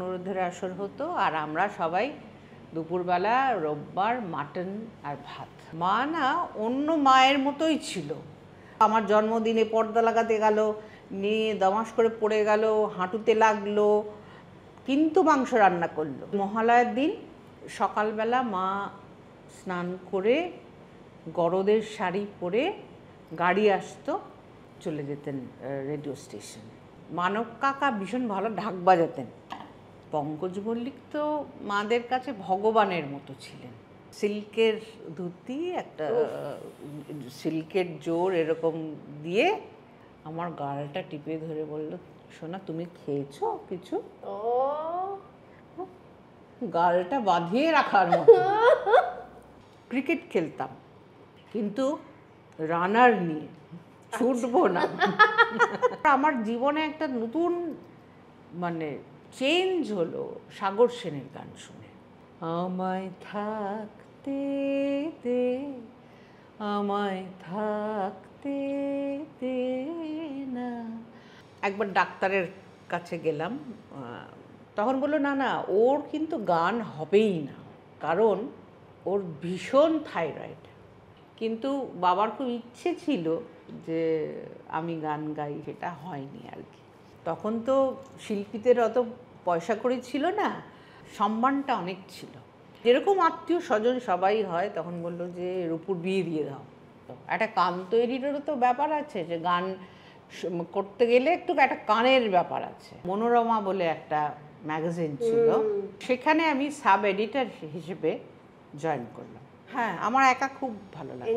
অনুরোধের আসর হতো আর আমরা সবাই দুপুরবেলা রোববার মাটন আর ভাত। মা না অন্য মায়ের মতোই ছিল। আমার জন্মদিনে পর্দা লাগাতে গেল, নিয়ে দমাস করে পড়ে গেল, হাঁটুতে লাগলো, কিন্তু মাংস রান্না করলো। মহালয়ার দিন সকালবেলা মা স্নান করে গরদের শাড়ি পরে গাড়ি আসতো, চলে যেতেন রেডিও স্টেশন। মানব কাকা ভীষণ ভালো ঢাক বাজাতেন। পঙ্কজ মল্লিক তো মাদের কাছে ভগবানের মতো ছিলেন। সিল্কের ধুতি, একটা সিল্কের জোর এরকম দিয়ে আমার গালটা টিপে ধরে বলল, সোনা তুমি খেয়েছো কিছু? গালটা বাঁধিয়ে রাখার মতো। ক্রিকেট খেলতাম, কিন্তু রানার নিয়ে, ছুটবো না। আমার জীবনে একটা নতুন চেঞ্জ হলো সাগর সেনের গান শুনে। আমায় থাকতে দে, আমায় থাকতে দে না। একবার ডাক্তারের কাছে গেলাম, তখন বললো না না, ওর কিন্তু গান হবেই না, কারণ ওর ভীষণ থাইরয়েড। কিন্তু বাবার খুব ইচ্ছে ছিল যে আমি গান গাই, সেটা হয়নি আর কি। তখন তো শিল্পীদের অত পয়সা করে ছিল না, সম্মানটা অনেক ছিল। যেরকম আত্মীয় স্বজন সবাই হয়, তখন বললো যে রূপুর বিয়ে দিয়ে দাও। একটা কান তৈরিরও তো ব্যাপার আছে, যে গান করতে গেলে একটু একটা কানের ব্যাপার আছে। মনোরমা বলে একটা ম্যাগাজিন ছিল, সেখানে আমি সাব এডিটর হিসেবে জয়েন করলাম। হ্যাঁ, আমার একা খুব ভালো লাগে,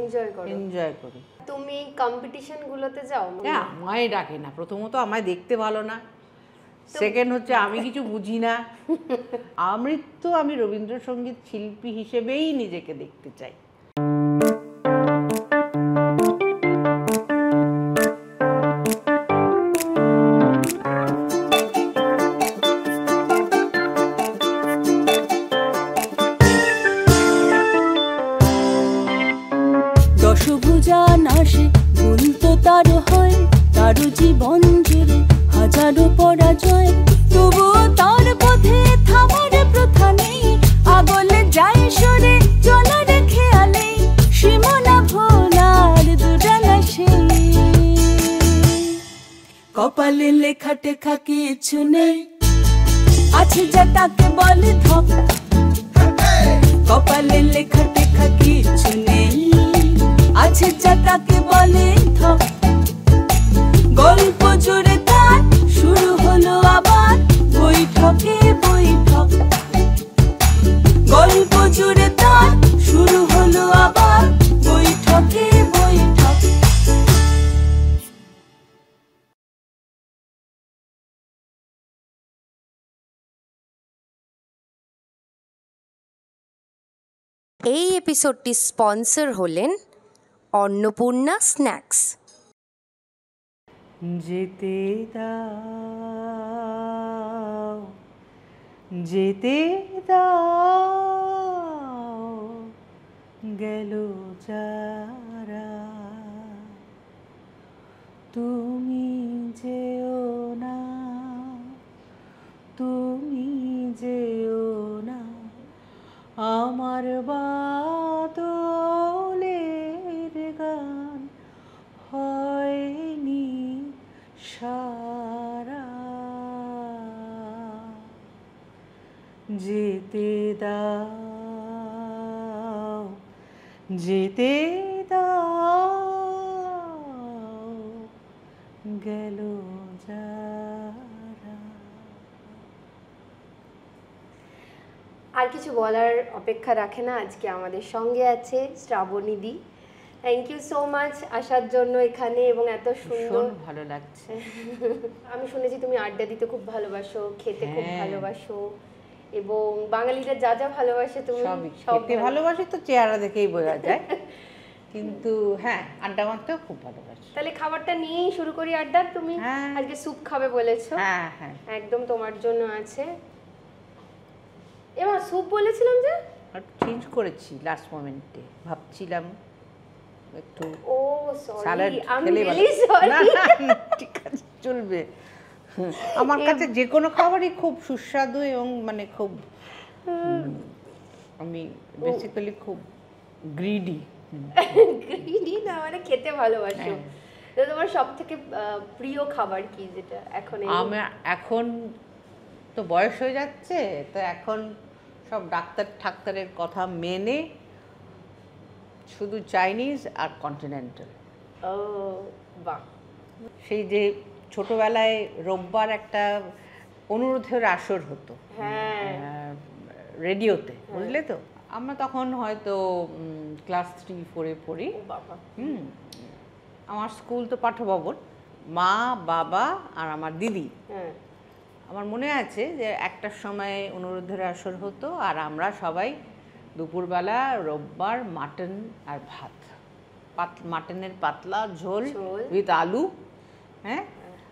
এনজয় করি। তুমি কম্পিটিশন গুলোতে যাও? না, আমায় ডাকে না। প্রথমত আমায় দেখতে ভালো না, সেকেন্ড হচ্ছে আমি কিছু বুঝি না। আমি রবীন্দ্রসঙ্গীত শিল্পী হিসেবেই নিজেকে দেখতে চাই। দশভুজা নাশে ভুল তো তার হয়, তারও জীবন জুড়ে হাজারো পরাজয়, তবুও তার পথে থামার প্রথা নেই। আগলে যায় সরে চলার খেয়ালে, সীমানা ভোলার দুরানা সেই। কপালে লেখা টেখা কিছু নেই, আছে যা তাকে বলে ধক। কপালে লেখা টেখা কিছু নেই, আছে যা তাকে বলে ধক। গল্প জুড়ে তার শুরু হলো আবার বৈঠকে বৈঠক। গল্প জুড়ে তার শুরু হলো আবার বৈঠকে বৈঠক। এই এপিসোডটি স্পন্সর হলেন অন্নপূর্ণা স্ন্যাক্স। যেতে দাও, যেতে দাও, গেল যারা, তুমি যেও না, তুমি যেও না, আমার বাদলের গান হয়নি সারা। যেতে দাও, যেতে দাও, গেল যারা। আর কিছু বলার অপেক্ষা রাখে না, আজকে আমাদের সঙ্গে আছে শ্রাবণী দি। থ্যাংক ইউ সো মাচ আসার জন্য এখানে, এবং এত সুন্দর, ভালো লাগছে। আমি শুনেছি তুমি আড্ডা দিতে খুব ভালোবাসো, খেতে খুব ভালোবাসো, এবং বাঙালিরা যা যা ভালোবাসে তুমি সব ভালোবাসি। তো চেহারা দেখেই বোঝা যায়, কিন্তু হ্যাঁ, আড্ডা মারতেও খুব ভালোবাসি। তাহলে খাবারটা নিয়েই শুরু করি আড্ডা। তুমি আজকে স্যুপ খাবে বলেছো? হ্যাঁ হ্যাঁ, একদম তোমার জন্য আছে। এবার স্যুপ বলেছিলাম যে চেঞ্জ করেছি লাস্ট মোমেন্টে, ভাবছিলাম একটু ও স্যালাড সরি, আমি খেলে রিয়েলি সরি। ঠিক আছে, চলবে। আমার কাছে যে কোনো খাবারই খুব সুস্বাদু এবং মানে খুব আমি বেসিক্যালি খুব গ্রিডি। গ্রিডি না, মানে খেতে ভালোবাসো। তো তোমার সব থেকে প্রিয় খাবার কি, যেটা এখন আমি এখন তো বয়স হয়ে যাচ্ছে, তো এখন সব ডাক্তারের কথা মেনে শুধু চাইনিজ আর কন্টিনেন্টাল। ও বাহ। সেই যে ছোটবেলায় রোববার একটা অনুরোধের আসর হতো রেডিওতে, বুঝলে তো? আমরা তখন হয়তো ক্লাস 3-4 পড়ি। আমার স্কুল তো পাঠভবন, মা বাবা আর আমার দিদি। আমার মনে আছে যে একটার সময় অনুরোধের আসর হতো আর আমরা সবাই দুপুরবেলা রোববার মাটন আর ভাত, মাটনের পাতলা ঝোল উইথ আলু। হ্যাঁ,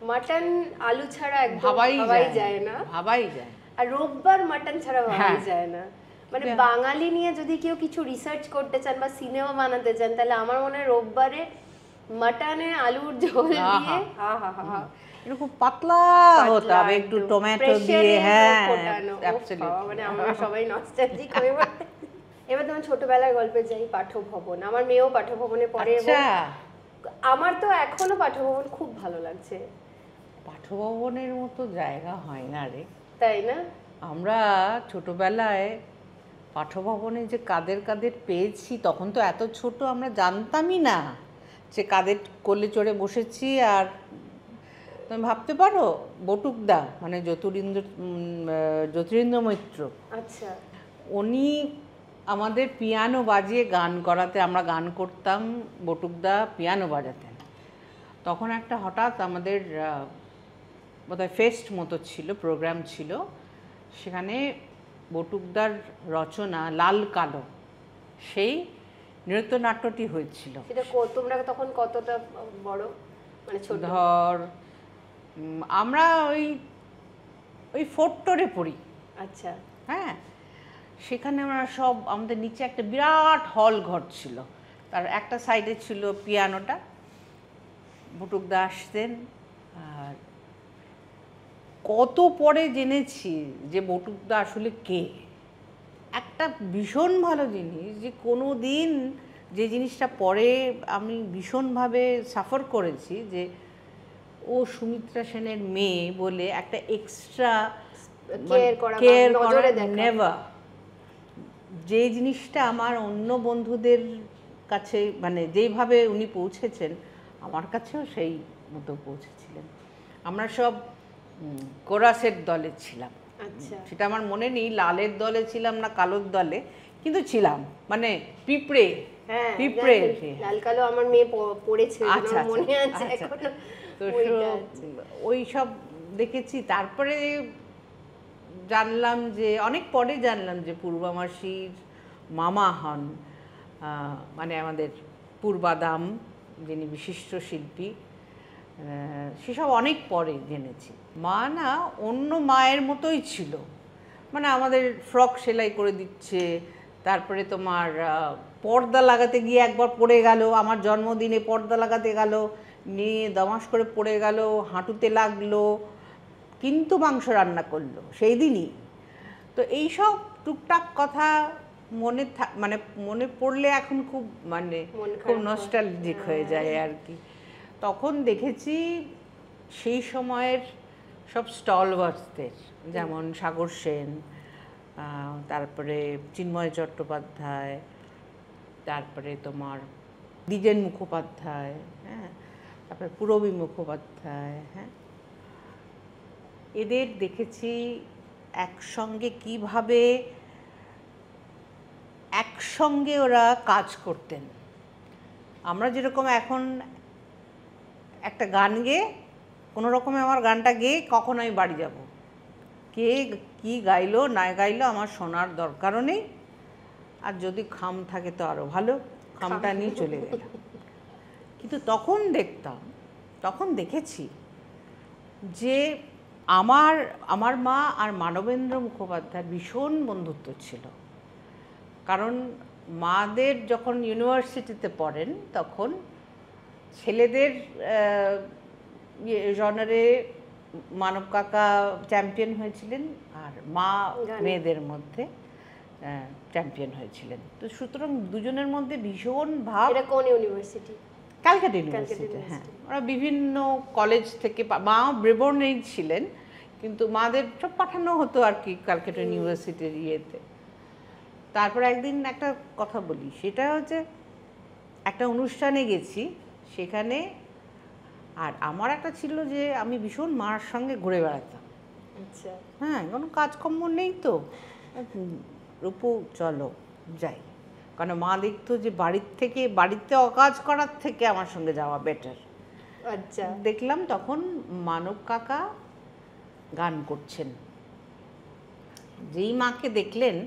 মাটন আলু ছাড়া একদম ভাবাই যায় না, ভাবাই যায়। আর রোববার মাটন ছাড়া ভাবাই যায় না। মানে বাঙালি নিয়ে যদি কেউ কিছু রিসার্চ করতে চান বা সিনেমা বানাতে চান, তাহলে আমার মনে হয় রোববারে মাটনে আলুর ঝোল দিয়ে খুব পাতলা হতে হবে, একটু টমেটো দিয়ে। হ্যাঁ, মানে আমরা সবাই নস্টালজিক হয়ে পড়ে। এবার তোমার ছোটবেলার গল্পে যাই, পাঠভবন। আমার মেয়েও পাঠভবনে পড়ে, আমার তো এখনো পাঠভবন খুব ভালো লাগছে। পাঠভবনের মতো জায়গা হয় না রে, তাই না? আমরা ছোটবেলায় পাঠভবনে যে কাদের কাদের পেয়েছি, তখন তো এত ছোট আমরা জানতামই না যে কাদের কোলে চড়ে বসেছি। আর তুমি ভাবতে পারো বটুকদা, মানে জ্যোতিরিন্দ্র মৈত্র, আচ্ছা, উনি আমাদের পিয়ানো বাজিয়ে গান করাতে, আমরা গান করতাম, বটুকদা পিয়ানো বাজাতেন। তখন একটা হঠাৎ আমাদের বোধহয় ফেস্ট মতো ছিল, প্রোগ্রাম ছিল, সেখানে বটুকদার রচনা লাল কালো সেই নৃত্যনাট্যটি হয়েছিল। সেটা তোমরা তখন কতটা বড়, মানে ছোট? ধর আমরা ওই 4 পড়ি। আচ্ছা, হ্যাঁ, সেখানে আমরা সব, আমাদের নিচে একটা বিরাট হল ঘর ছিল, তার একটা সাইডে ছিল পিয়ানোটা। বটুকদা আসতেন, আর কত পরে জেনেছি যে বটুকদা আসলে কে। একটা ভীষণ ভালো জিনিস, যে কোনো দিন যে জিনিসটা পরে আমি ভীষণভাবে সাফার করেছি, যে ও সুমিত্রা সেনের মেয়ে বলে একটা এক্সট্রা কেয়ার করা, নেভার। যে জিনিসটা আমার অন্য বন্ধুদের কাছে, মানে যেইভাবে উনি পৌঁছেছেন, আমার কাছেও সেই মতো পৌঁছেছিলেন। আমরা সব কোরাসের দলে ছিলাম। সেটা আমার মনে নেই লালের দলে ছিলাম না কালোর দলে, কিন্তু ছিলাম, মানে পিঁপড়ে। লাল কালো আমার মেয়ে পড়েছে, মনে আছে। তো ওই সব দেখেছি। তারপরে জানলাম যে, অনেক পরে জানলাম যে পূর্বামাসির মামা হন, মানে আমাদের পূর্বাদাম, যিনি বিশিষ্ট শিল্পী, সেসব অনেক পরে জেনেছি। মা না অন্য মায়ের মতোই ছিল, মানে আমাদের ফ্রক সেলাই করে দিচ্ছে, তারপরে তোমার পর্দা লাগাতে গিয়ে একবার পড়ে গেল, আমার জন্মদিনে পর্দা লাগাতে গেল, নিয়ে দমাস করে পড়ে গেল, হাঁটুতে লাগলো, কিন্তু মাংস রান্না করলো সেই দিনই। তো এইসব টুকটাক কথা মনে পড়লে এখন খুব, মানে খুব নস্টালজিক হয়ে যায় আর কি। তখন দেখেছি সেই সময়ের সব স্টলওয়ার্সদের, যেমন সাগর সেন, তারপরে চিন্ময় চট্টোপাধ্যায়, তারপরে তোমার দ্বিজেন মুখোপাধ্যায়, হ্যাঁ, তারপরে পূরবী মুখোপাধ্যায়, হ্যাঁ, এদের দেখেছি একসঙ্গে কিভাবে একসঙ্গে ওরা কাজ করতেন। আমরা যেরকম এখন একটা গান গেয়ে কোনো রকমে আমার গানটা গেয়ে কখন আমি বাড়ি যাব, কে কি গাইলো না গাইলো আমার শোনার দরকারও নেই, আর যদি খাম থাকে তো আরও ভালো, খামটা নিয়ে চলে গেলাম। কিন্তু তখন দেখেছি যে আমার মা আর মানবেন্দ্র মুখোপাধ্যায়ের ভীষণ বন্ধুত্ব ছিল। কারণ মাদের যখন ইউনিভার্সিটিতে পড়েন, তখন ছেলেদের জনারে মানব কাকা চ্যাম্পিয়ন হয়েছিলেন আর মা মেয়েদের মধ্যে চ্যাম্পিয়ন হয়েছিলেন। তো সুতরাং দুজনের মধ্যে ভীষণ ভাব। এটা কোন ইউনিভার্সিটি? ক্যালকাটা ইউনিভার্সিটি। হ্যাঁ, ওরা বিভিন্ন কলেজ থেকে, মা ব্রেবোর্নেই ছিলেন কিন্তু মাদের সব পাঠানো হতো আর কি ক্যালকাটা ইউনিভার্সিটির ইয়েতে। তারপর একদিন একটা কথা বলি, সেটা হচ্ছে একটা অনুষ্ঠানে গেছি, সেখানে আর আমার একটা ছিল যে আমি ভীষণ মার সঙ্গে ঘুরে বেড়াতাম। আচ্ছা। হ্যাঁ, কোনো কাজকর্ম নেই তো, রূপু চলো যাই, কারণ মা দেখতো যে বাড়িতে অকাজ করার থেকে আমার সঙ্গে যাওয়া বেটার। আচ্ছা। দেখলাম তখন মানব কাকা গান করছেন। যেই মাকে দেখলেন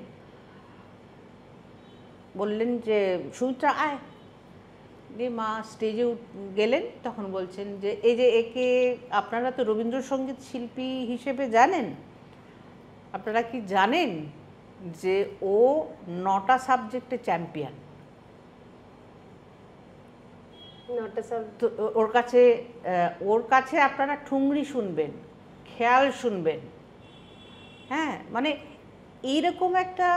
বললেন যে সুমিত্রা আয়, দিয়ে মা স্টেজে গেলেন। তখন বলছেন যে এই যে একে আপনারা তো রবীন্দ্রসঙ্গীত শিল্পী হিসেবে জানেন, আপনারা কি জানেন যে ও 9টা সাবজেক্টে চ্যাম্পিয়ন। তো ওর কাছে আপনারা ঠুংরি শুনবেন, খেয়াল শুনবেন। হ্যাঁ, মানে এইরকম একটা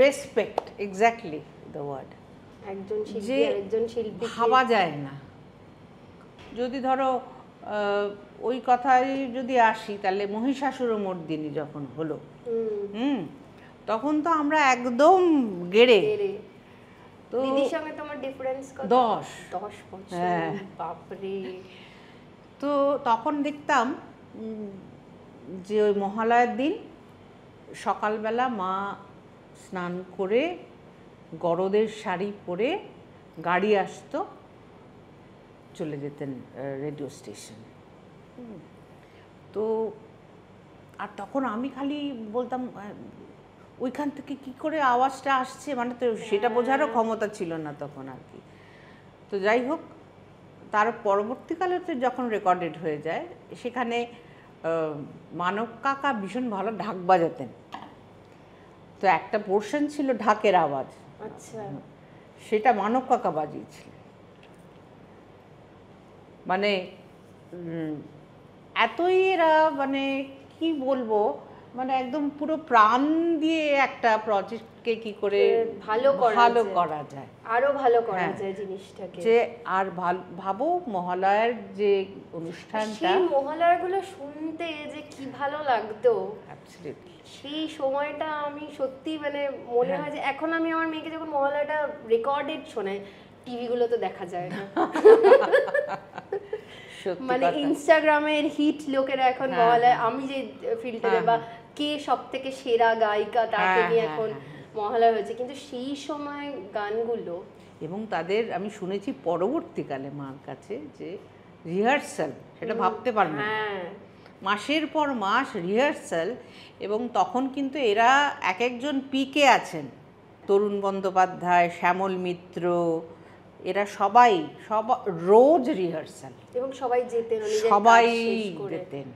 রেসপেক্ট, এক্স্যাক্টলি দ্য ওয়ার্ড, একজন শিল্পী আরেকজন শিল্পী ভাবা যায় না। যদি ধরো ওই কথায় যদি আসি, তাহলে মহিষাসুরমর্দিনী যখন হলো, তখন তো আমরা একদম গেড়ে। তো দিদির সঙ্গে তোমার ডিফারেন্স কত? 10 বছর। বাপরে। তো তখন দেখতাম যে ওই মহালয়ার দিন সকালবেলা মা স্নান করে গরদের শাড়ি পরে গাড়ি আসতো, চলে যেতেন রেডিও স্টেশন। তো আর তখন আমি খালি বলতাম ওইখান থেকে কি করে আওয়াজটা আসছে, মানে তো সেটা বোঝারও ক্ষমতা ছিল না তখন আর কি। তো যাই হোক, তার পরবর্তীকালে তো যখন রেকর্ডেড হয়ে যায়, সেখানে মানব কাকা ভীষণ ভালো ঢাক বাজাতেন। তো একটা পোর্শন ছিল ঢাকের আওয়াজ। আচ্ছা। সেটা মানব কাকা বাজিয়েছিলেন। মানে এতই এরা, মানে কি বলবো, মানে একদম পুরো প্রাণ দিয়ে একটা প্রজেক্টকে কি করে ভালো করা যায়, আরো ভালো করা যায় জিনিসটাকে। যে আর ভাবো মহালয়ার যে অনুষ্ঠানটা, সেই মহালয়াগুলো শুনতে যে কি ভালো লাগতো, অ্যাবসলিউটলি। সেই সময়টা আমি সত্যি মানে মনে হয় যে এখন আমি আমার মেয়েকে যখন মহালয়াটা রেকর্ডেড শোনাই, টিভিগুলো তো দেখা যায় না। মানে ইনস্টাগ্রামের হিট লোকেরা এখন মহালয়া, আমি যে ফিল্টারে বা কে সব থেকে সেরা গায়িকা তাকে নিয়ে এখন মহালয়া হয়েছে, কিন্তু সেই সময় গানগুলো, এবং তাদের আমি শুনেছি পরবর্তীকালে মার কাছে যে রিহার্সাল, সেটা ভাবতে পারবে না, মাসের পর মাস রিহার্সাল। এবং তখন কিন্তু এরা এক একজন পিকে আছেন, তরুণ বন্দ্যোপাধ্যায়, শ্যামল মিত্র, এরা সবাই রোজ রিহার্সাল, এবং সবাই যেতেন,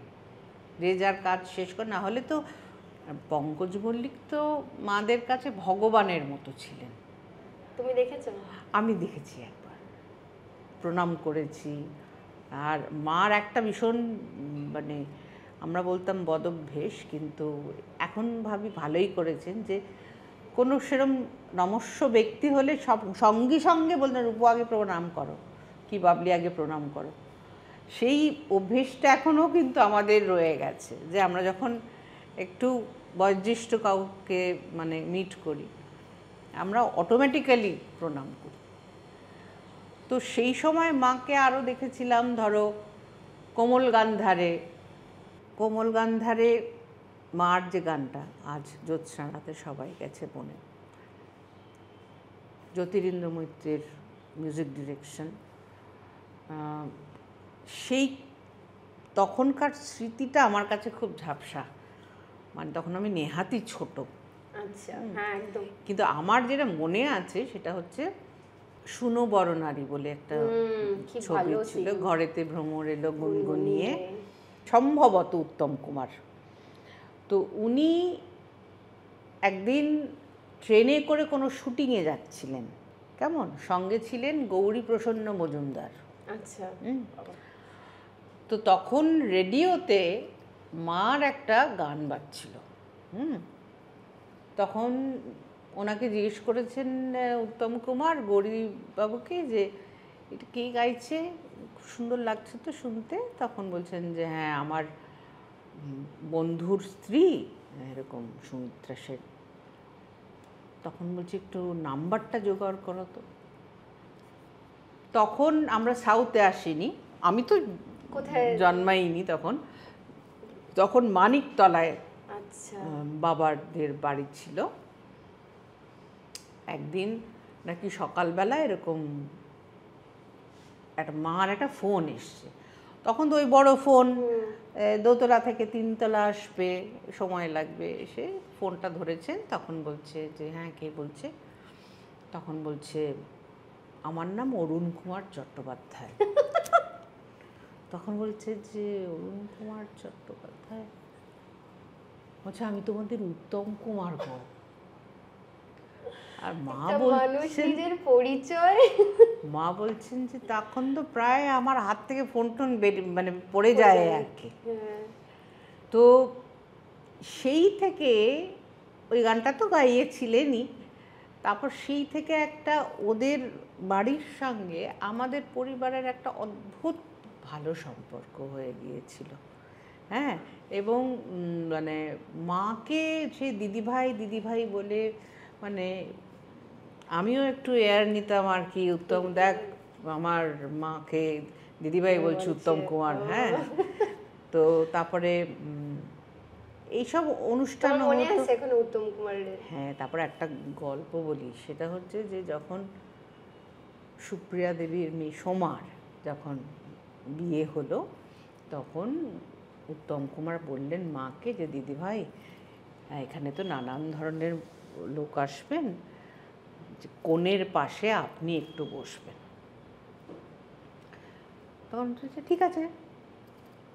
যে যার কাজ শেষ করে। না হলে তো পঙ্কজ মল্লিক তো মাদের কাছে ভগবানের মতো ছিলেন। তুমি দেখেছো? আমি দেখেছি, একবার প্রণাম করেছি। আর মার একটা ভীষণ, মানে আমরা বলতাম বদভ্যেস, কিন্তু এখন ভাবি ভালোই করেছেন, যে কোনো সেরম নমস্য ব্যক্তি হলে সঙ্গে সঙ্গে বলতেন রূপু আগে প্রণাম করো, কি বাবলি আগে প্রণাম করো। সেই অভ্যেসটা এখনও কিন্তু আমাদের রয়ে গেছে, যে আমরা যখন একটু বয়োজ্যেষ্ঠ কাউকে মানে মিট করি, আমরা অটোমেটিক্যালি প্রণাম করি। তো সেই সময় মাকে আরও দেখেছিলাম, ধরো কোমল গান্ধারে মার যে গানটা, আজ জ্যোৎস্না রাতে সবাই গেছে বনে, জ্যোতিরিন্দ্র মৈত্রের মিউজিক ডিরেকশন। সেই তখনকার স্মৃতিটা আমার কাছে খুব ঝাপসা, মানে তখন আমি নেহাতি ছোট। আচ্ছা, হ্যাঁ একদম। কিন্তু আমার যেটা মনে আছে সেটা হচ্ছে শুনো বরনারী বলে একটা ছবি ছিল, ঘরেতে ভ্রমর এলো গুনগুনিয়ে, সম্ভবত উত্তম কুমার। তো উনি একদিন ট্রেনে করে কোনো শুটিংয়ে যাচ্ছিলেন, কেমন, সঙ্গে ছিলেন গৌরী প্রসন্ন মজুমদার। আচ্ছা। তো তখন রেডিওতে মার একটা গান বাজছিল। তখন ওনাকে জিজ্ঞেস করেছেন উত্তম কুমার গৌরীবাবুকে যে এটা কে গাইছে, খুব সুন্দর লাগছে তো শুনতে। তখন বলছেন যে হ্যাঁ আমার বন্ধুর স্ত্রী এরকম সুমিত্রা সেন। তখন বলছি একটু নাম্বারটা জোগাড় করো তো। তখন আমরা সাউথে আসিনি, আমি তো জন্মাইনি তখন। তখন মানিকতলায় বাবাদের বাড়ি ছিল। একদিন নাকি সকালবেলা এরকম একটা মার একটা ফোন এসছে। তখন তো ওই বড় ফোন, দোতলা থেকে তিনতলা আসবে, সময় লাগবে। এসে ফোনটা ধরেছেন, তখন বলছে যে হ্যাঁ কে বলছে? তখন বলছে আমার নাম অরুণ কুমার চট্টোপাধ্যায়। তখন বলছে যে অরুণ কুমার চট্টোপাধ্যায়, বলছে আমি তোমাদের উত্তম কুমার গো। আর মা বলছেন পরিচয়, মা বলছেন যে তখন তো প্রায় আমার হাত থেকে ফোন টোন মানে পড়ে যায় আর কি। তো সেই থেকে ওই গানটা তো গাইয়েছিলেনই, তারপর সেই থেকে একটা ওদের বাড়ির সঙ্গে আমাদের পরিবারের একটা অদ্ভুত ভালো সম্পর্ক হয়ে গিয়েছিল। হ্যাঁ, এবং মানে মাকে যে দিদিভাই বলে, মানে আমিও একটু এয়ার নিতাম আর কি। উত্তম দেখ আমার মাকে দিদিভাই বলছি, উত্তম কুমার। হ্যাঁ, তো তারপরে এইসব অনুষ্ঠান হতো। উত্তম কুমারের হ্যাঁ, তারপরে একটা গল্প বলি, সেটা হচ্ছে যে যখন সুপ্রিয়া দেবীর মেয়ে সোমার যখন বিয়ে হলো, তখন উত্তম কুমার বললেন মাকে যে দিদিভাই এখানে তো নানান ধরনের লোক আসবেন, কনের পাশে আপনি একটু বসবেন। তখন বলছে ঠিক আছে।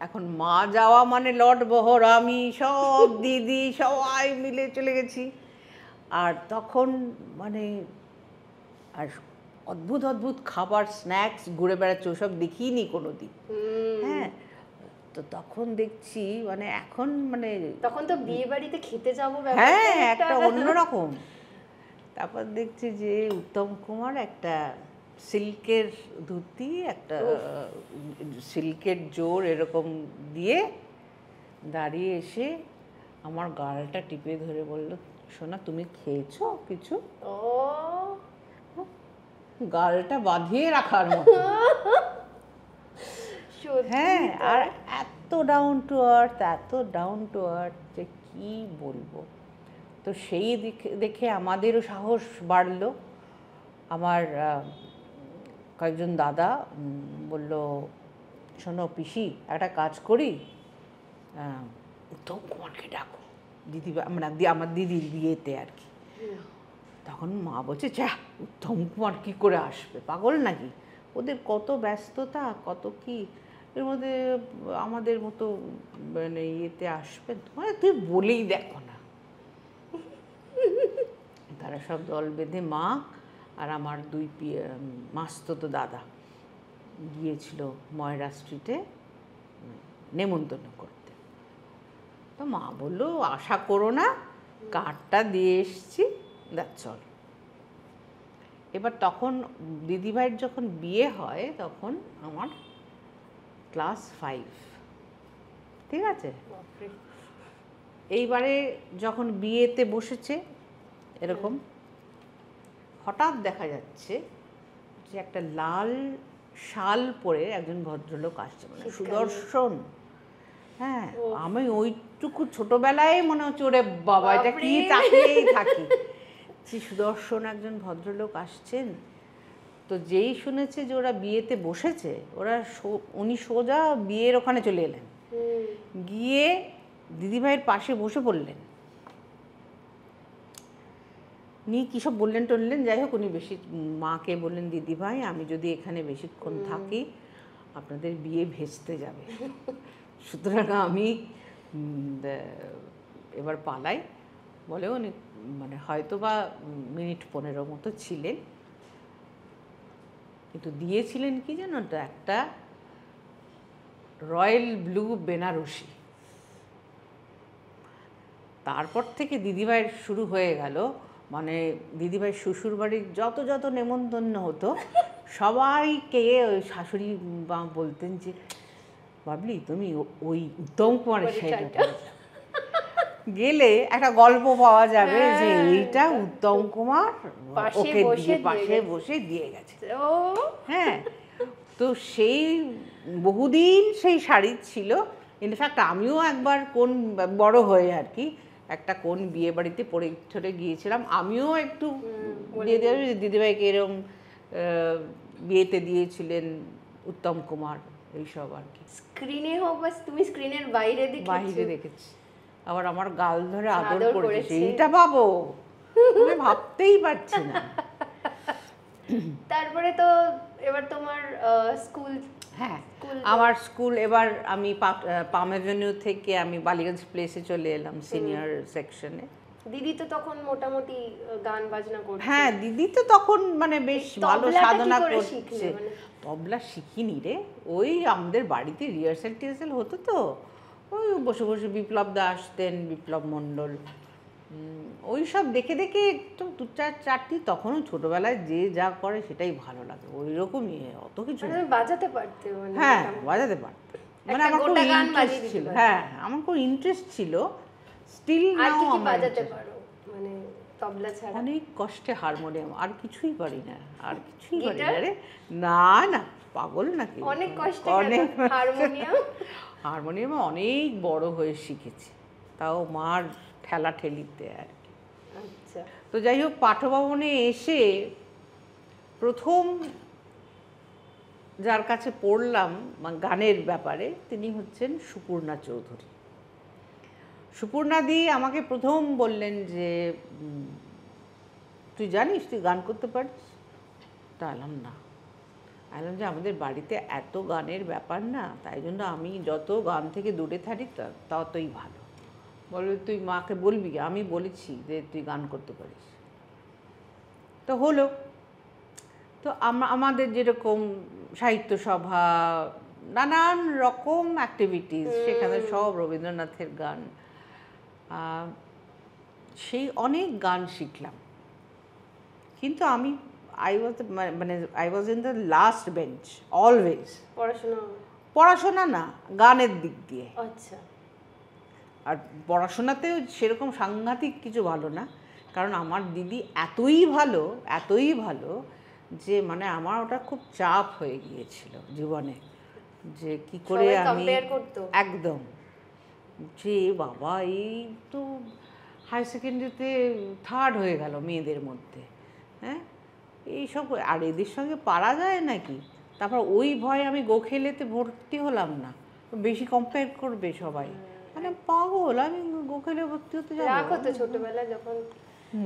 এখন মা যাওয়া মানে লট বহর, আমি সব দিদি সবাই মিলে চলে গেছি। আর তখন মানে আর অদ্ভুত অদ্ভুত খাবার, স্ন্যাক্স ঘুরে বেড়াচ্ছে, ওসব দেখিনি কোনো দিন। হ্যাঁ, তো তখন দেখছি মানে এখন মানে তখন তো বিয়ে বাড়িতে খেতে যাবো, হ্যাঁ একটা অন্যরকম। তারপর দেখছি যে উত্তম কুমার একটা সিল্কের ধুতি, একটা সিল্কের জোর এরকম দিয়ে দাঁড়িয়ে এসে আমার গালটা টিপে ধরে বলল, সোনা তুমি খেয়েছো কিছু? গালটা বাঁধিয়ে রাখার মতো। হ্যাঁ, আর এত ডাউন টু আর্থ যে কি বলবো। তো সেই দেখে আমাদেরও সাহস বাড়লো। আমার কয়েকজন দাদা বলল, শোনো পিসি একটা কাজ করি, উত্তম কুমারকে ডাকো আমার দিদির বিয়েতে আর কি। তখন মা বলছে যা, উত্তম কুমার কী করে আসবে, পাগল নাকি? ওদের কত ব্যস্ততা, কত কি, এর মধ্যে আমাদের মতো মানে ইয়েতে আসবে? মানে তুই বলেই দেখো না। তারা সব দল বেঁধে মা আর আমার দুই মাস্তুতো দাদা গিয়েছিল ময়রা স্ট্রিটে নেমন্তন্ন করতে। তো মা বললো আশা করো না, কার্ডটা দিয়ে এসছি, চল। এবার তখন দিদিভাইয়ের যখন বিয়ে হয় তখন আমার ক্লাস 5, ঠিক আছে। এইবারে যখন বিয়েতে বসেছে এরকম, হঠাৎ দেখা যাচ্ছে যে একটা লাল শাল পরে একজন ভদ্রলোক আসছে, মানে সুদর্শন। হ্যাঁ, আমি ওইটুকু ছোটবেলায় মনে হচ্ছে ওরে বাবা এটা কি, তাকিয়েই থাকি। সুদর্শন একজন ভদ্রলোক আসছেন। তো যেই শুনেছে যে ওরা বিয়েতে বসেছে, উনি সোজা বিয়ের ওখানে চলে এলেন, গিয়ে দিদিভাইয়ের পাশে বসে পড়লেন। উনি কী সব বললেন টললেন, যাই হোক উনি মাকে বললেন দিদিভাই আমি যদি এখানে বেশিক্ষণ থাকি আপনাদের বিয়ে ভেস্তে যাবে, সুতরাং আমি এবার পালাই। বলে উনি মানে হয়তো বা মিনিট 15 মতো ছিলেন, কিন্তু দিয়েছিলেন কি জানো তো, একটা রয়্যাল ব্লু বেনারসি। তারপর থেকে দিদিভাইয়ের শুরু হয়ে গেল, মানে দিদিভাইয়ের শ্বশুরবাড়ির যত যত নেমন্তন্ন হতো সবাইকে ওই শাশুড়ি মা বলতেন যে বাবলি তুমি ওই উত্তম কুমারের শাড়িটা গেলে একটা গল্প পাওয়া যাবে যে এইটা উত্তম কুমার ওকে দিয়ে পাশে বসে দিয়ে গেছে। হ্যাঁ, তো সেই বহুদিন সেই শাড়ি ছিল। ইনফ্যাক্ট আমিও একবার কোন বড় হয়ে আর কি একটা কোন বিয়ে বাড়িতে পরে ঠরে গিয়েছিলাম, আমিও একটু দিয়ে দিয়ে দিদিভাইকে এরকম বিয়েতে দিয়েছিলেন উত্তম কুমার এইসব আর কি। স্ক্রিনে হোক বা তুমি স্ক্রিনের বাইরে দেখেছি। আবার আমার গাল ধরে আদর করেছে, এইটা পাবো আমি ভাবতেই পারছি না। তারপরে তো এবার তোমার স্কুল। হ্যাঁ, আমার স্কুল এবার আমি পাম অ্যাভিনিউ থেকে আমি বালিগঞ্জ প্লেসে চলে এলাম সিনিয়র সেকশনে। দিদি তো তখন মোটামুটি গান বাজনা করছে। হ্যাঁ, দিদি তো তখন মানে বেশ ভালো সাধনা করছে। তবলা শিখিনি রে, ওই আমাদের বাড়িতে রিহার্সাল হতো তো, ওই বসে বসে বিপ্লব দা আসতেন, বিপ্লব মণ্ডল, ওই সব দেখে দেখে একটু দু চারটি, তখনও ছোটবেলায় যে যা করে সেটাই ভালো লাগে, ওই রকমই, অত কিছু বাজাতে পারতে। হ্যাঁ, বাজাতে পারতে, মানে আমার খুব ইন্টারেস্ট ছিল। হ্যাঁ, আমার খুব ইন্টারেস্ট ছিল। স্টিল নাও বাজাতে পারো মানে তবলা ছাড়া? অনেক কষ্টে হারমোনিয়াম, আর কিছুই পারি না, আর কিছুই পারি না রে। না না, পাগল নাকি, অনেক কষ্টে হারমোনিয়াম। হারমোনিয়ামে অনেক বড় হয়ে শিখেছি, তাও মার ঠেলা ঠেলিতে আর কি। আচ্ছা, তো যাই হোক, পাঠভবনে এসে প্রথম যার কাছে পড়লাম গানের ব্যাপারে তিনি হচ্ছেন সুপূর্ণা চৌধুরী। সুপূর্ণা দি আমাকে প্রথম বললেন যে তুই জানিস তুই গান করতে পারিস? তা এলাম না, এলাম যে আমাদের বাড়িতে এত গানের ব্যাপার না, তাই জন্য আমি যত গান থেকে দূরে থাকি ততই ভালো। বলবে তুই মাকে বলবি? আমি বলেছি যে তুই গান করতে পারিস। তো হলো, তো আমাদের যেরকম সাহিত্য সভা, নানান রকম অ্যাক্টিভিটিস, সেখানে সব রবীন্দ্রনাথের গান, সেই অনেক গান শিখলাম। কিন্তু আমি I was in the last bench always. পড়াশোনা না, গানের দিক দিয়ে। আচ্ছা। আর পড়াশোনাতেও সেরকম সাংঘাতিক কিছু ভালো না, কারণ আমার দিদি এতই ভালো যে মানে আমার ওটা খুব চাপ হয়ে গিয়েছিল জীবনে, যে কি করে আমি একদম, যে বাবা এই তো হায়ার সেকেন্ডারিতে থার্ড হয়ে গেল মেয়েদের মধ্যে, হ্যাঁ এইসব, আর এদের সঙ্গে পারা যায় নাকি? তারপর ওই ভয়ে আমি গোখেলেতে ভর্তি হলাম না, বেশি কম্পেয়ার করবে সবাই, মানে পাগল, আমি গোখেলে ভর্তি হতে যাবো? ছোটবেলায় যখন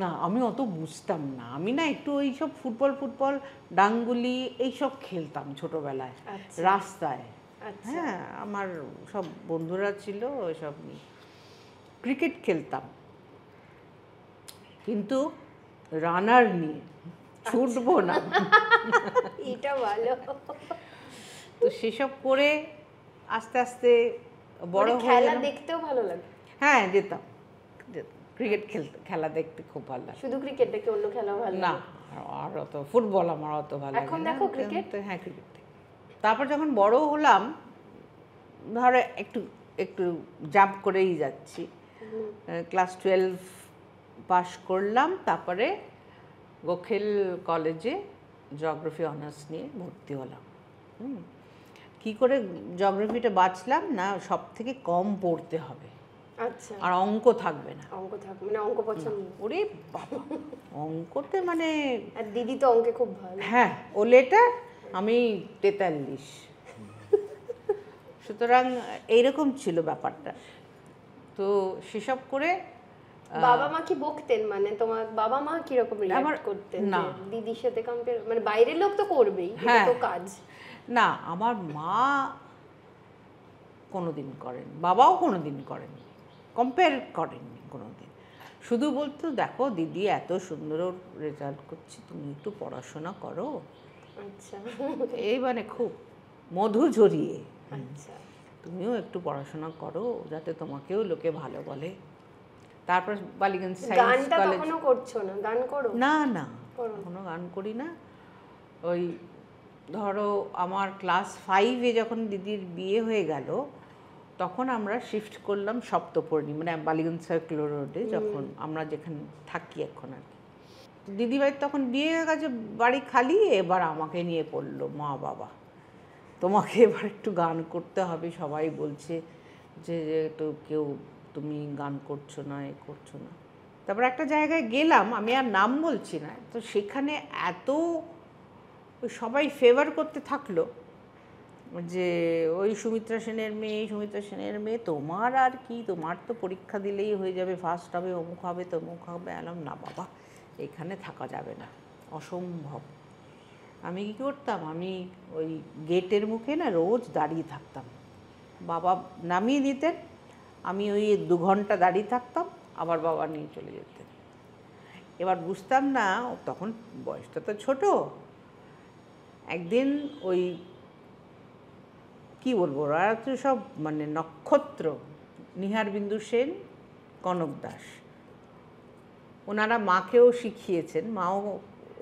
না, আমি অত বুঝতাম না, আমি না একটু এইসব ফুটবল ডাঙ্গুলি এইসব খেলতাম ছোটবেলায় রাস্তায়। হ্যাঁ, আমার সব বন্ধুরা ছিল, ওইসব নিয়ে ক্রিকেট খেলতাম, কিন্তু রানার নিয়ে ছুটবো না। এটা ভালো। তো সেসব করে আস্তে আস্তে বড় হয়ে খেলা দেখতেও ভালো লাগে। হ্যাঁ, যেতাম ক্রিকেট খেলা দেখতে খুব ভালো লাগে। শুধু ক্রিকেট নাকি অন্য খেলাও ভালো লাগে? না, আর অত ফুটবল আমার অত ভালো লাগে না। এখন দেখো ক্রিকেট? হ্যাঁ, ক্রিকেট। তারপর যখন বড় হলাম, ধরো একটু একটু জাম্প করেই যাচ্ছি, ক্লাস 12 পাস করলাম, তারপরে গোখেল কলেজে জিওগ্রাফি অনার্স নিয়ে ভর্তি হলাম। কি করে জিওগ্রাফিটা বাঁচলাম না, সব থেকে কম পড়তে হবে, আচ্ছা, আর অঙ্ক থাকবে না। অঙ্ক পছন্দ? ওরে বাবা, অঙ্কতে মানে, আর দিদি তো অঙ্কে খুব ভালো। হ্যাঁ, ও লেটার, আমি 43। সুতরাং এইরকম ছিল ব্যাপারটা। তো সেসব করে বাবা মা কি বকতেন? মানে তোমার বাবা মা কিরকম রিঅ্যাক্ট করতেন না দিদির সাথে কম্পেয়ার? মানে বাইরের লোক তো করবেই, এটা তো কাজ। না, আমার মা কোনোদিন করেন, বাবাও কোনোদিন করেন, কম্পেয়ার করেননি কোনোদিন। শুধু বলতো দেখো দিদি এত সুন্দর রেজাল্ট করছে, তুমি একটু পড়াশোনা করো। আচ্ছা, এই মানে খুব মধু ঝরিয়ে। আচ্ছা, তুমিও একটু পড়াশোনা করো যাতে তোমাকেও লোকে ভালো বলে। তারপর বালিগঞ্জ সায়েন্স কলেজ। গানটা করছো না? গান করো? না না, এখনো গান করি না। ওই ধরো আমার ক্লাস 5-এ যখন দিদির বিয়ে হয়ে গেল, তখন আমরা শিফট করলাম সপ্তপর্ণী, মানে বালিগঞ্জ সার্কুলার রোডে, যখন আমরা যেখানে থাকি এখন আর কি। দিদিভাইয়ের তখন বিয়ে হয়ে গেছে, বাড়ি খালি, এবার আমাকে নিয়ে পড়লো মা বাবা, তোমাকে এবার একটু গান করতে হবে, সবাই বলছে যে তো কেউ তুমি গান করছো না, এ করছো না। তারপর একটা জায়গায় গেলাম, আমি আর নাম বলছি না, তো সেখানে এত সবাই ফেভার করতে থাকলো যে ওই সুমিত্রা সেনের মেয়ে, সুমিত্রা সেনের মেয়ে, তোমার আর কি, তোমার তো পরীক্ষা দিলেই হয়ে যাবে, ফার্স্ট হবে, অমুক হবে, তমুক হবে। এলাম না বাবা, এখানে থাকা যাবে না, অসম্ভব। আমি কী করতাম, আমি ওই গেটের মুখে না রোজ দাঁড়িয়ে থাকতাম, বাবা নামিয়ে দিতেন, আমি ওই 2 ঘন্টা দাঁড়িয়ে থাকতাম, আবার বাবা নিয়ে চলে যেতেন। এবার বুঝতাম না, তখন বয়সটা তো ছোট। একদিন ওই কী বলবো, ওরা তো সব মানে নক্ষত্র, নিহার বিন্দু সেন, কনক দাস, ওনারা মাকেও শিখিয়েছেন, মাও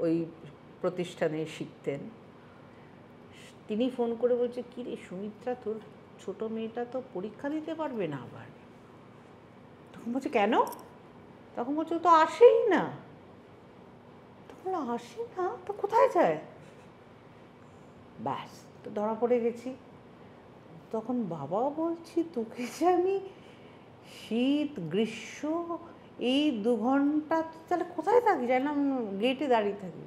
ওই প্রতিষ্ঠানে শিখতেন। তিনি ফোন করে বলছে, কী রে সুমিত্রা, তোর ছোটো মেয়েটা তো পরীক্ষা দিতে পারবে না আবার। তখন বলছে কেন? তখন বলছে তো আসেই না। তখন আসে না তো কোথায় যায়? ব্যাস, তো ধরা পড়ে গেছি। তখন বাবাও বলছি, তোকে যে আমি শীত গ্রীষ্ম এই 2 ঘন্টা তাহলে কোথায় থাকি? জানলাম গেটে দাঁড়িয়ে থাকি।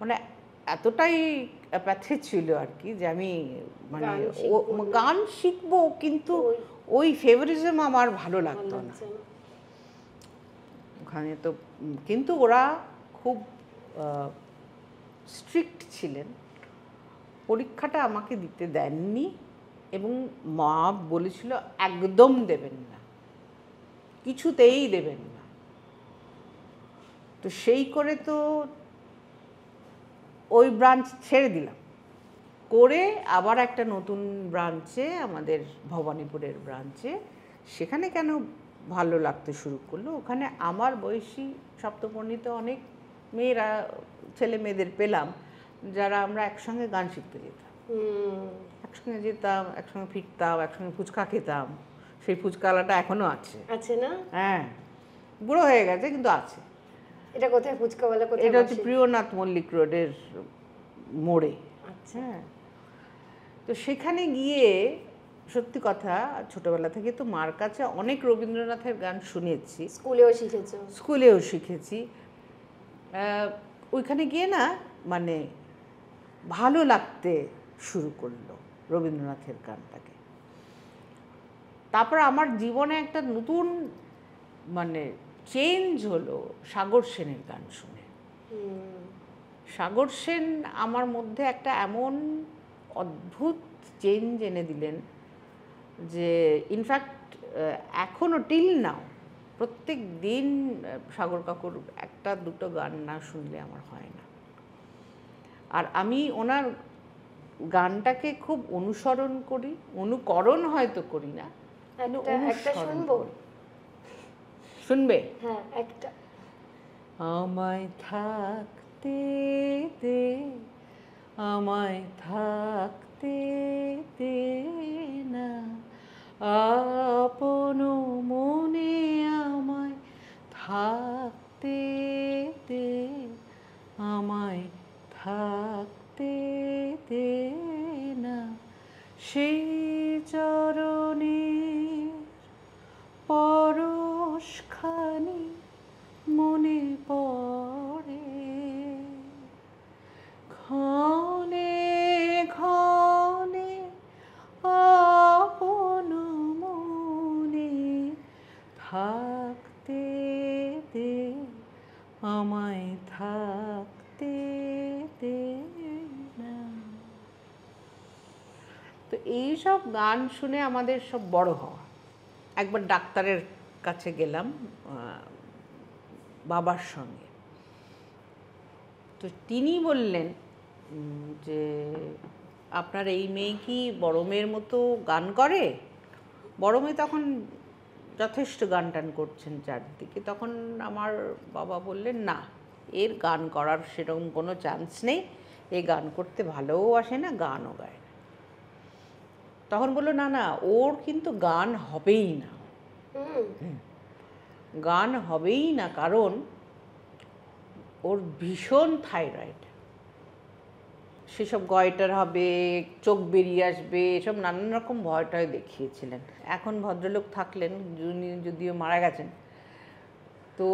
মানে এতটাই অ্যাপ্যাথি ছিল আর কি, যে আমি মানে গান শিখবো, কিন্তু ওই ফেভারিজম আমার ভালো লাগতো না ওখানে। তো কিন্তু ওরা খুব স্ট্রিক্ট ছিলেন, পরীক্ষাটা আমাকে দিতে দেননি, এবং মা বলেছিল একদম দেবেন না, কিছুতেই দেবেন না। তো সেই করে তো ওই ব্রাঞ্চ ছেড়ে দিলাম, করে আবার একটা নতুন ব্রাঞ্চে, আমাদের ভবানীপুরের ব্রাঞ্চে, সেখানে কেন ভালো লাগতে শুরু করলো, ওখানে আমার বয়সী সপ্তপর্ণীতে অনেক মেয়েরা, ছেলে মেয়েদের পেলাম, যারা আমরা একসঙ্গে গান শিখতে যেতাম, একসঙ্গে যেতাম, একসঙ্গে ফিরতাম, একসঙ্গে ফুচকা খেতাম। সেই ফুচকাওয়ালাটা এখনো আছে। আছে না? হ্যাঁ, বুড়ো হয়ে গেছে কিন্তু আছে। এটা কোথায় ফুচকাওয়ালা? কোথায়? এটা হচ্ছে প্রিয়নাথ মল্লিক রোডের মোড়ে। আচ্ছা। হ্যাঁ, তো সেখানে গিয়ে সত্যি কথা, ছোটবেলা থেকে তো মার কাছে অনেক রবীন্দ্রনাথের গান শুনেছি, স্কুলেও শিখেছো? স্কুলেও শিখেছি। ওইখানে গিয়ে না মানে ভালো লাগতে শুরু করলো রবীন্দ্রনাথের গানটাকে। তারপর আমার জীবনে একটা নতুন মানে চেঞ্জ হলো সাগর সেনের গান শুনে। সাগর সেন আমার মধ্যে একটা এমন অদ্ভুত চেঞ্জ এনে দিলেন যে ইনফ্যাক্ট এখনও টিল নাও প্রত্যেক দিন সাগর কাকুর 1-2 গান না শুনলে আমার হয় না। আর আমি ওনার গানটাকে খুব অনুসরণ করি, অনুকরণ হয়তো করি না। একটা শুনবো? শুনবে? হ্যাঁ, একটা। আমায় থাকতে দে, আমায় থাকতে দে না, আপন মনে আমায় থাকতে দে, আমায় থাকতে দে না, সেই চরণের পরশখানি মনে পড়ে, ক্ষণে ক্ষণে আপন মনে থাকতে দে, আমায় থাকতে দে না। তো এইসব গান শুনে আমাদের সব বড় হওয়া। একবার ডাক্তারের কাছে গেলাম বাবার সঙ্গে, তো তিনি বললেন যে আপনার এই মেয়ে কি বড় মেয়ের মতো গান করে? বড় মেয়ে তখন যথেষ্ট গান টান করছেন চারদিকে। তখন আমার বাবা বললেন, না, এর গান করার সেরকম কোনো চান্স নেই, এ গান করতে ভালোও আসে না, গানও গায় না। তখন বললো, না না, ওর কিন্তু গান হবেই না, গান হবেই না, কারণ ওর ভীষণ থাইরয়েড, সেসব গয়টার হবে, চোখ বেরিয়ে আসবে, এসব নানান রকম ভয় টয় দেখিয়েছিলেন। এখন ভদ্রলোক থাকলেন, যদিও মারা গেছেন। তো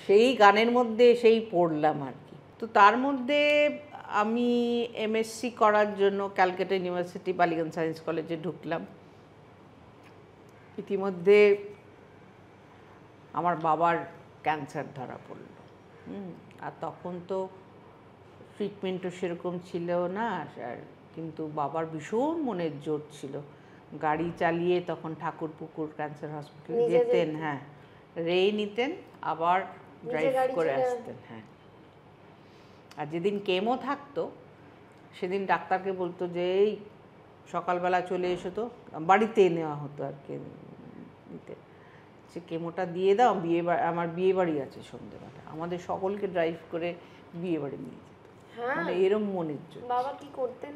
সেই গানের মধ্যে সেই পড়লাম আর কি। তো তার মধ্যে আমি এমএসসি করার জন্য ক্যালকাটা ইউনিভার্সিটি বালিগঞ্জ সায়েন্স কলেজে ঢুকলাম। ইতিমধ্যে আমার বাবার ক্যান্সার ধরা পড়ল। আর তখন তো ট্রিটমেন্টও সেরকম ছিল না, আর কিন্তু বাবার ভীষণ মনের জোর ছিল। গাড়ি চালিয়ে তখন ঠাকুরপুকুর ক্যান্সার হসপিটালে যেতেন, হ্যাঁ, নিতেন, আবার ড্রাইভ করে আসতেন। হ্যাঁ, আর যেদিন কেমো থাকতো সেদিন ডাক্তারকে বলতো যে এই সকালবেলা চলে এসো, তো বাড়িতে নেওয়া হতো আর কি নিতে, সে কেমোটা দিয়ে দাও, আমার বিয়ে বাড়ি আছে সন্ধ্যেবেলা, আমাদের সকলকে ড্রাইভ করে বিয়ে বাড়ি নিয়ে যেত। মানে এরম মনের জন্য। বাবা কি করতেন?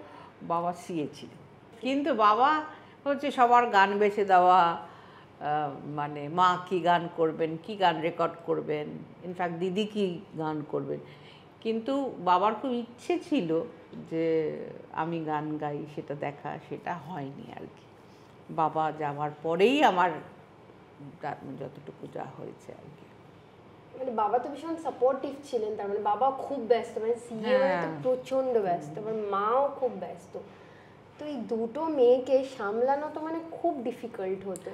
বাবা সিএ ছিলেন, কিন্তু বাবা হচ্ছে সবার গান বেছে দেওয়া, মানে মা কি গান করবেন, কি গান রেকর্ড করবেন, ইনফ্যাক্ট দিদি কি গান করবেন, কিন্তু বাবার খুব ইচ্ছে ছিল যে আমি গান গাই, সেটা দেখা, সেটা হয়নি আর কি। বাবা যাওয়ার পরেই আমার যতটুকু যা হয়েছে আর কি। মানে বাবা তো ভীষণ সাপোর্টিভ ছিলেন, তার মানে বাবা খুব ব্যস্ত, মানে সিএ মানে তো প্রচন্ড ব্যস্ত, আবার মাও খুব ব্যস্ত। তো এই দুটো মেয়েকে সামলানো তো মানে খুব ডিফিকাল্ট হতো।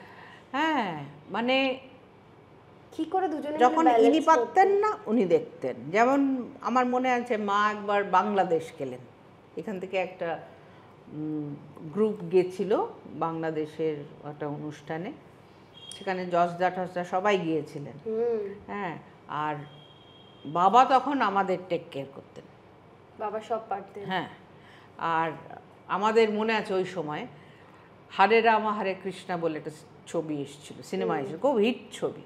হ্যাঁ, মানে কি করে দুজনে যখন ইনি পারতেন না উনি দেখতেন। যেমন আমার মনে আছে, মা একবার বাংলাদেশ গেলেন, এখান থেকে একটা গ্রুপ গেছিল বাংলাদেশের একটা অনুষ্ঠানে, সেখানে জজদা টজদা সবাই গিয়েছিলেন। হ্যাঁ, আর বাবা তখন আমাদের টেক কেয়ার করতেন, বাবা সব পারতেন। হ্যাঁ, আর আমাদের মনে আছে ওই সময় হরে রামা হরে কৃষ্ণা বলে একটা ছবি এসেছিল, সিনেমা এসেছিল, খুব হিট ছবি।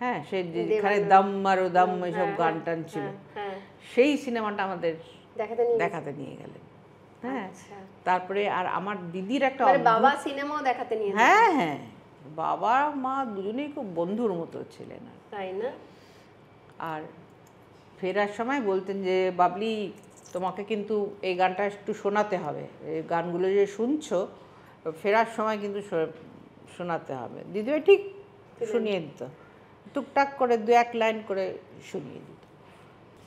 হ্যাঁ, সে যেখানে দম মারো দম এসব গান টান ছিল, সেই সিনেমাটা আমাদের দেখাতে নিয়ে গেলেন। হ্যাঁ, তারপরে আর আমার দিদির একটা, বাবা সিনেমাও দেখাতে নিয়ে, হ্যাঁ হ্যাঁ, বাবা মা দুজনেই খুব বন্ধুর মতো ছিলেন, তাই না? আর ফেরার সময় বলতেন যে বাবলি, তোমাকে কিন্তু এই গানটা একটু শোনাতে হবে, এই গানগুলো যে শুনছো ফেরার সময় কিন্তু শোনাতে হবে। দিদিভাই ঠিক শুনিয়ে দিত, টুকটাক করে 2-1 লাইন করে শুনিয়ে দিত।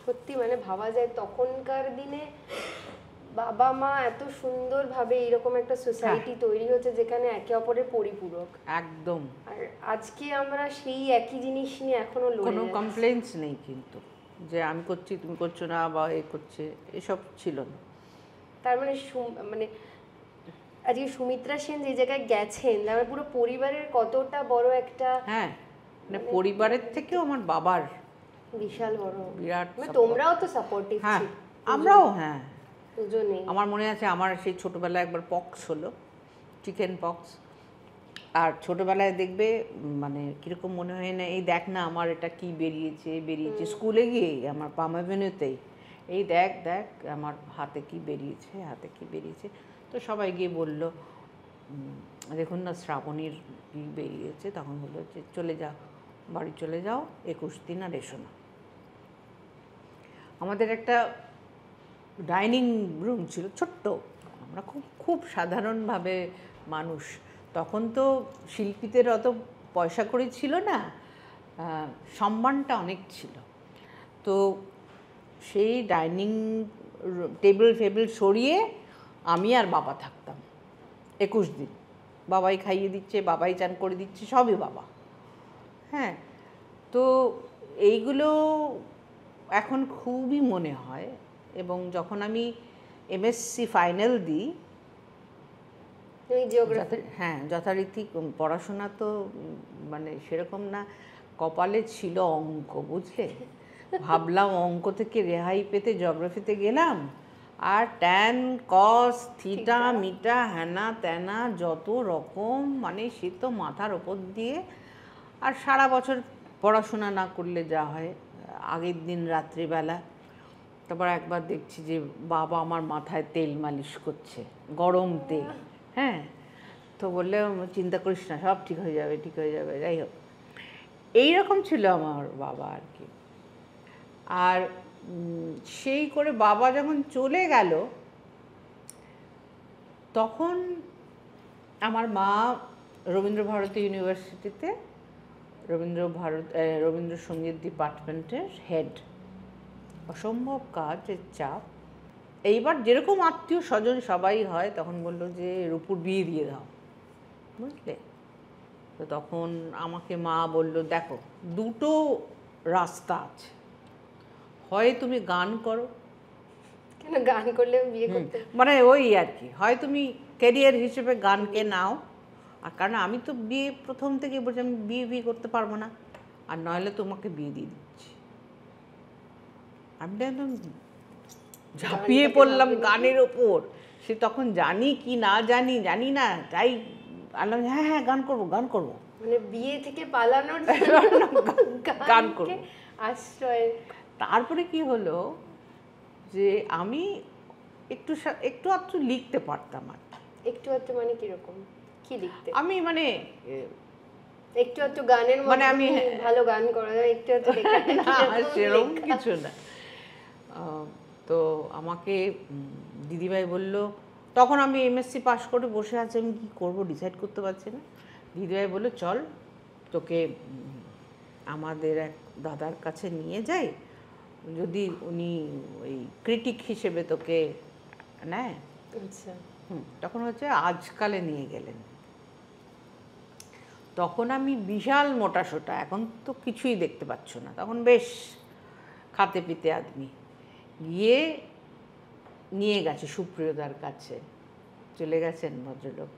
সত্যি মানে ভাবা যায় তখনকার দিনে বাবা মা এত সুন্দরভাবে এরকম একটা সোসাইটি তৈরি হচ্ছে যেখানে একে অপরের পরিপূরক, একদম। আর আজকে আমরা সেই একই জিনিস নিয়ে এখনো লড়ে কোনো কমপ্লেইন্স নেই, কিন্তু যে আমি করছি তুমি করছো না বা এ করছে, এসব ছিল না। তার মানে মানে আজকে সুমিত্রা সেন যে জায়গায় গেছেন, তার মানে পুরো পরিবারের কতটা বড় একটা, হ্যাঁ, মানে পরিবারের থেকেও আমার বাবার বিশাল বড় বিরাট, তোমরাও তো সাপোর্টিভ ছিলে। আমরাও, হ্যাঁ, দুজনেই। আমার মনে আছে আমার সেই ছোটোবেলায় একবার পক্স হলো, চিকেন পক্স। আর ছোটোবেলায় দেখবে মানে কীরকম মনে হয় না, এই দেখ না আমার এটা কি বেরিয়েছে স্কুলে গিয়ে আমার পামাভেনুতেই, এই দেখ দেখ আমার হাতে কি বেরিয়েছে। তো সবাই গিয়ে বলল, দেখুন না শ্রাবণীর কি বেরিয়েছে। তখন বললো যে চলে যাও, বাড়ি চলে যাও, 21 দিন আর এসো না। আমাদের একটা ডাইনিং রুম ছিল ছোট্ট, আমরা খুব খুব সাধারণভাবে মানুষ। তখন তো শিল্পীদের অত পয়সা কড়ি ছিল না, সম্মানটা অনেক ছিল। তো সেই ডাইনিং টেবিল সরিয়ে আমি আর বাবা থাকতাম 21 দিন। বাবাই খাইয়ে দিচ্ছে, বাবাই চান করে দিচ্ছে, সবই বাবা। হ্যাঁ, তো এইগুলো এখন খুবই মনে হয়। এবং যখন আমি এমএসসি ফাইনাল দিই, হ্যাঁ, যথারীতি পড়াশোনা তো মানে সেরকম না, কপালে ছিল অঙ্ক, বুঝলে। ভাবলাম অঙ্ক থেকে রেহাই পেতে জিওগ্রাফিতে গেলাম, আর ট্যান কস থিটা মিটা হ্যানা ত্যানা যত রকম, মানে সে তো মাথার ওপর দিয়ে। আর সারা বছর পড়াশোনা না করলে যা হয়, আগের দিন রাত্রিবেলা তারপর একবার দেখছি যে বাবা আমার মাথায় তেল মালিশ করছে, গরম তেল। হ্যাঁ, তো বললে চিন্তা করিস না, সব ঠিক হয়ে যাবে, ঠিক হয়ে যাবে। যাই হোক, এইরকম ছিল আমার বাবা আর কি। আর সেই করে বাবা যখন চলে গেল, তখন আমার মা রবীন্দ্রভারতী ইউনিভার্সিটিতে রবীন্দ্রসঙ্গীত ডিপার্টমেন্টের হেড। অসম্ভব কাজের চাপ। এইবার যেরকম আত্মীয় স্বজন সবাই হয়, তখন বললো যে রূপুর বিয়ে দিয়ে দাও, বুঝলে। তো তখন আমাকে মা বলল, দেখো দুটো রাস্তা আছে, হয় তুমি গান করো। কেন গান করলে বিয়ে করতে? মানে ওই আর কি, হয় তুমি ক্যারিয়ার হিসেবে গানকে নাও, আর কারণ আমি তো বিয়ে প্রথম থেকে বলছি আমি বিয়ে করতে পারবো না, আর নইলে তোমাকে বিয়ে দিয়ে দিচ্ছি। আমি একদম ঝাঁপিয়ে পড়লাম গানের ওপর। সে তখন জানি কি না জানি না, তাই আল্লাহ হ্যাঁ হ্যাঁ গান করবো গান করবো, মানে বিয়ে থেকে পালানোর গান করবো আশ্রয়। তারপরে কি হলো যে আমি একটু আধটু লিখতে পারতাম। আর একটু আধটু মানে কিরকম, কি লিখতে? আমি মানে একটু আধটু গানের মানে আমি ভালো গান করা যায়, একটু আধটু সেরকম কিছু না। তো আমাকে দিদিভাই বলল, তখন আমি এমএসসি পাশ করে বসে আছি, আমি কী করবো ডিসাইড করতে পারছি না। দিদিভাই বললো চল তোকে আমাদের এক দাদার কাছে নিয়ে যাই, যদি উনি ওই ক্রিটিক হিসেবে তোকে নেয়। আচ্ছা। তখন হচ্ছে আজকালে নিয়ে গেলেন। তখন আমি বিশাল মোটাসোটা, এখন তো কিছুই দেখতে পাচ্ছ না, তখন বেশ খাতে পিতে আদমি। গিয়ে নিয়ে গেছে সুপ্রিয়দার কাছে, চলে গেছেন ভদ্রলোক,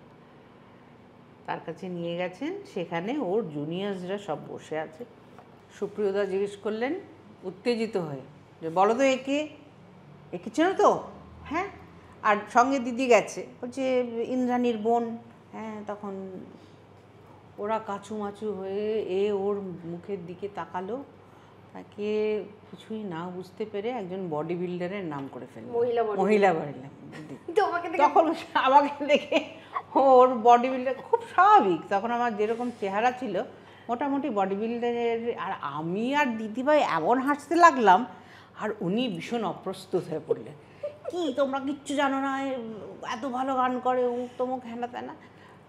তার কাছে নিয়ে গেছেন। সেখানে ওর জুনিয়র্সরা সব বসে আছে। সুপ্রিয়দা জিজ্ঞেস করলেন উত্তেজিত হয়ে যে বলো তো একে চেনো তো? হ্যাঁ, আর সঙ্গে দিদি গেছে, বলছে ইন্দ্রাণীর বোন। হ্যাঁ, তখন ওরা কাচুমাচু হয়ে ওর মুখের দিকে তাকালো, তাকে কিছুই না বুঝতে পেরে একজন বডি বিল্ডারের নাম করে ফেলল, মহিলা বললাম। তখন আমাকে দেখে ওর বডি বিল্ডার খুব স্বাভাবিক, তখন আমার যেরকম চেহারা ছিল মোটামুটি বডি বিল্ডারের। আর আমি আর দিদিভাই এমন হাসতে লাগলাম, আর উনি ভীষণ অপ্রস্তুত হয়ে পড়লেন, কি তোমরা কিচ্ছু জানো না, এত ভালো গান করে তমুক হ্যানা ত্যানা।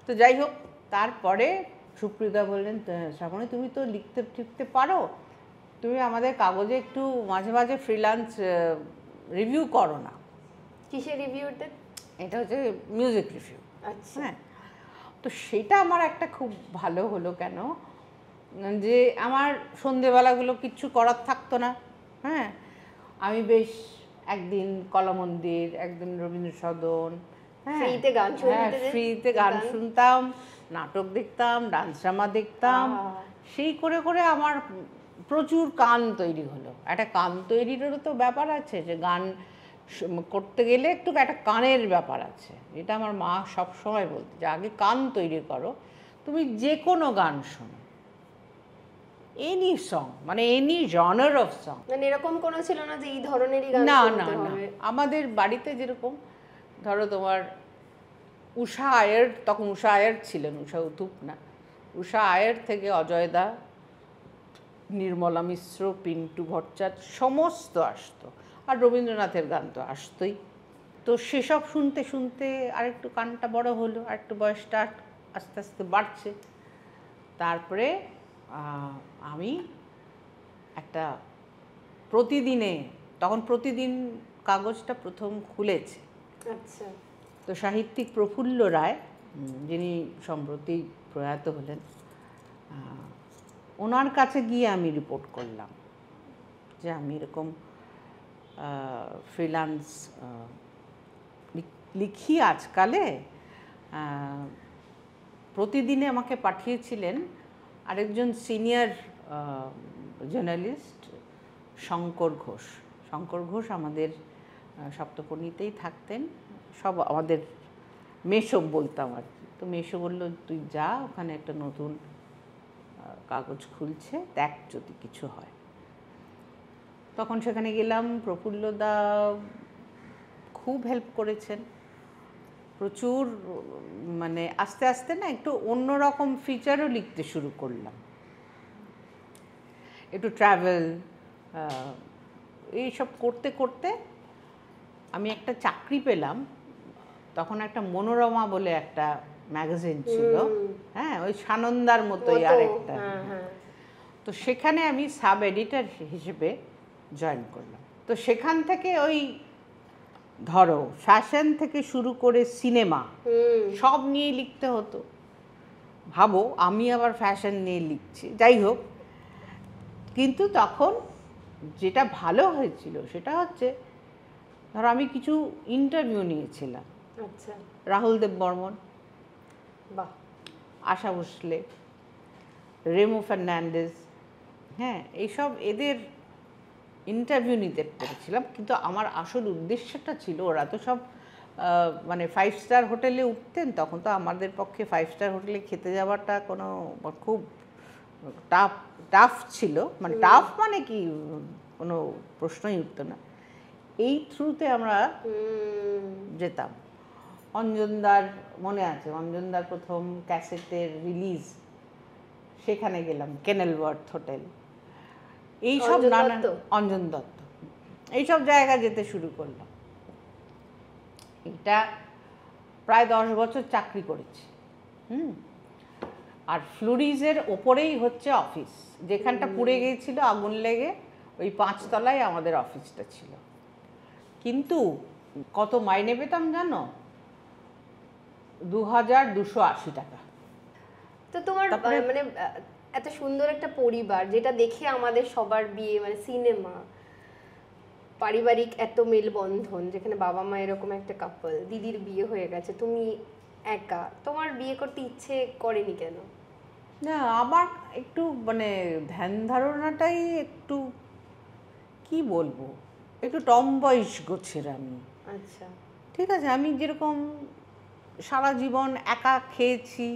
তো যাই হোক, তারপরে সুপ্রিয়দা বললেন, শ্রাবণী তুমি তো লিখতে পারো, তুমি আমাদের কাগজে একটু মাঝে মাঝে ফ্রিল্যান্স রিভিউ করো না। কিসের রিভিউটা? এটা হচ্ছে মিউজিক রিভিউ। আচ্ছা। হ্যাঁ, তো সেটা আমার একটা খুব ভালো হলো, কেন যে আমার সন্ধেবেলাগুলো কিচ্ছু করার থাকতো না। হ্যাঁ, আমি বেশ একদিন কলামন্দির, একদিন রবীন্দ্র সদন, হ্যাঁ ফ্রিতে গান শুনতাম, নাটক দেখতাম, ডান্স ড্রামা দেখতাম। সেই করে করে আমার প্রচুর কান তৈরি হলো। একটা কান তৈরিরও তো ব্যাপার আছে, যে গান করতে গেলে একটু একটা কানের ব্যাপার আছে, এটা আমার মা সবসময় বলতো যে আগে কান তৈরি করো, তুমি যে কোনো গান শোনো, এনি সং, মানে এনি জনার অফ সং। মানে এরকম কোনো ছিল না যে এই ধরনেরই গান শুনতে হবে? আমাদের বাড়িতে যেরকম ধরো তোমার উষা আয়ের, তখন উষা আয়ের ছিলেন, উষা উতুপ না, উষা আয়ের থেকে অজয় দা, নির্মলা মিশ্র, পিন্টু ভট্টাচার্য সমস্ত আসতো, আর রবীন্দ্রনাথের গান তো আসতোই। তো সেসব শুনতে শুনতে আরেকটু কানটা বড় হলো, আরেকটু বয়সটা আস্তে আস্তে বাড়ছে। তারপরে আমি একটা প্রতিদিনে, তখন প্রতিদিন কাগজটা প্রথম খুলেছে। আচ্ছা। তো সাহিত্যিক প্রফুল্ল রায়, যিনি সম্প্রতি প্রয়াত হলেন, ওনার কাছে গিয়ে আমি রিপোর্ট করলাম যে আমি এরকম ফ্রিল্যান্স লিখি আজকালে। প্রতিদিনে আমাকে পাঠিয়েছিলেন আরেকজন সিনিয়র জার্নালিস্ট শঙ্কর ঘোষ। শঙ্কর ঘোষ আমাদের সপ্তপর্ণীতেই থাকতেন, সব আমাদের মেসো বলতাম আর কি। তো মেসো বললো তুই যা, ওখানে একটা নতুন কাগজ খুলছে, দেখ যদি কিছু হয়। তখন সেখানে গেলাম, প্রফুল্লদা খুব হেল্প করেছেন, প্রচুর, মানে আস্তে আস্তে না একটু অন্যরকম ফিচারও লিখতে শুরু করলাম, একটু ট্রাভেল এইসব করতে করতে আমি একটা চাকরি পেলাম। তখন একটা মনোরমা বলে একটা ম্যাগাজিন ছিল, হ্যাঁ, ওই সানন্দার মতোই আর একটা। তো সেখানে আমি সাব এডিটর হিসেবে জয়েন করলাম। তো সেখান থেকে ওই ধরো ফ্যাশন থেকে শুরু করে সিনেমা সব নিয়ে লিখতে হতো। ভাবো আমি আবার ফ্যাশন নিয়ে লিখছি, যাই হোক। কিন্তু তখন যেটা ভালো হয়েছিল সেটা হচ্ছে, ধরো আমি কিছু ইন্টারভিউ নিয়েছিলাম, আচ্ছা, রাহুল দেব বর্মন, বাহ, আশা ভোসলে, রেমো ফার্নান্ডেজ, হ্যাঁ, এইসব এদের ইন্টারভিউ নিতে পেরেছিলাম। কিন্তু আমার আসল উদ্দেশ্যটা ছিল, ওরা তো সব মানে 5 স্টার হোটেলে উঠতেন, তখন তো আমাদের পক্ষে 5 স্টার হোটেলে খেতে যাওয়াটা কোনো খুব টাফ ছিল, মানে টাফ মানে কি, কোনো প্রশ্নই উঠতো না। এই থ্রুতে আমরা যেতাম। অঞ্জনদার মনে আছে, অঞ্জনদার প্রথম ক্যাসেটের রিলিজ, সেখানে গেলাম, কেনেলওয়ার্থ হোটেল, এইসব নানা, অঞ্জন দত্ত, এইসব জায়গা যেতে শুরু করলাম। এটা প্রায় 10 বছর চাকরি করেছি। আর ফ্লোরিজের ওপরেই হচ্ছে অফিস, যেখানটা পুড়ে গিয়েছিল আগুন লেগে, ওই 5 তলায় আমাদের অফিসটা ছিল। কিন্তু কত মাইনে পেতাম জানো? 2280 টাকা। তো তোমার মানে এত সুন্দর একটা পরিবার, যেটা দেখে আমাদের সবার বিয়ে, মানে সিনেমা, পারিবারিক এত মেলবন্ধন, যেখানে বাবা মা এরকম একটা কাপল, দিদির বিয়ে হয়ে গেছে, তুমি একা, তোমার বিয়ে করতে ইচ্ছে করেনি কেন? না, আমার একটু মানে ধ্যান ধারণাটাই একটু, কি বলবো, একটু টমবয়স গোছের আমি। আচ্ছা, ঠিক আছে, আমি যেরকম সারা জীবন একা খেয়েছি,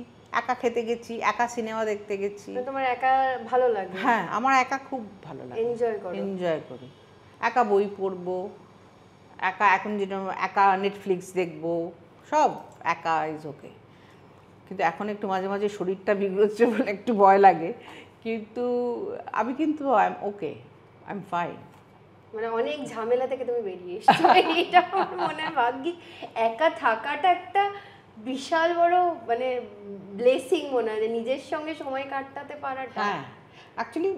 একা খেতে গেছি, একা সিনেমা দেখতে গেছি। তোমার একা ভালো লাগে? হ্যাঁ, আমার একা খুব ভালো লাগে, এনজয় করি। একা বই পড়বো, একা, এখন যেটা একা নেটফ্লিক্স দেখবো, সব একা, ইজ ওকে। কিন্তু এখন একটু মাঝে মাঝে শরীরটা বিগড়ছে বলে একটু ভয় লাগে, কিন্তু আমি কিন্তু I am okay, I am fine. মানে অনেক ঝামেলা থেকে তুমি বেরিয়ে এসেছো, এটা আমার মনে হয় ভাগ্যিক। একা থাকাটা একটা বিশাল বড় মানে ব্লেসিং মনে হয়, যে নিজের সঙ্গে সময় কাটাতে পারাটা। হ্যাঁ, অ্যাকচুয়ালি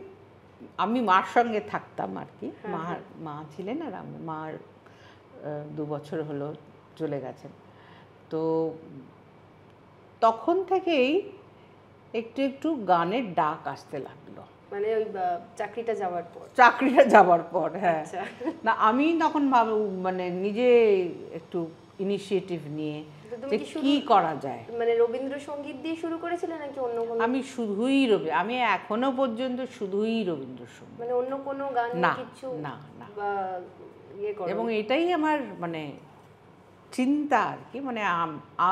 আমি মার সঙ্গে থাকতাম আর কি। মা ছিলেন, আর মার 2 বছর হলো চলে গেছেন। তো তখন থেকেই একটু একটু গানের ডাক আসতে লাগলো, মানে ওই চাকরিটা যাওয়ার পর। হ্যাঁ, না আমি তখন মানে নিজে একটু ইনিশিয়েটিভ নিয়ে যে কি করা যায়। মানে রবীন্দ্রসঙ্গীত দিয়ে শুরু করেছিলে নাকি অন্য কোনো? আমি শুধুই আমি এখনো পর্যন্ত শুধুই রবীন্দ্রসঙ্গীত, মানে অন্য কোনো গান কিছু না, বা ইয়ে করো? এবং এটাই আমার মানে চিন্তা আর কি, মানে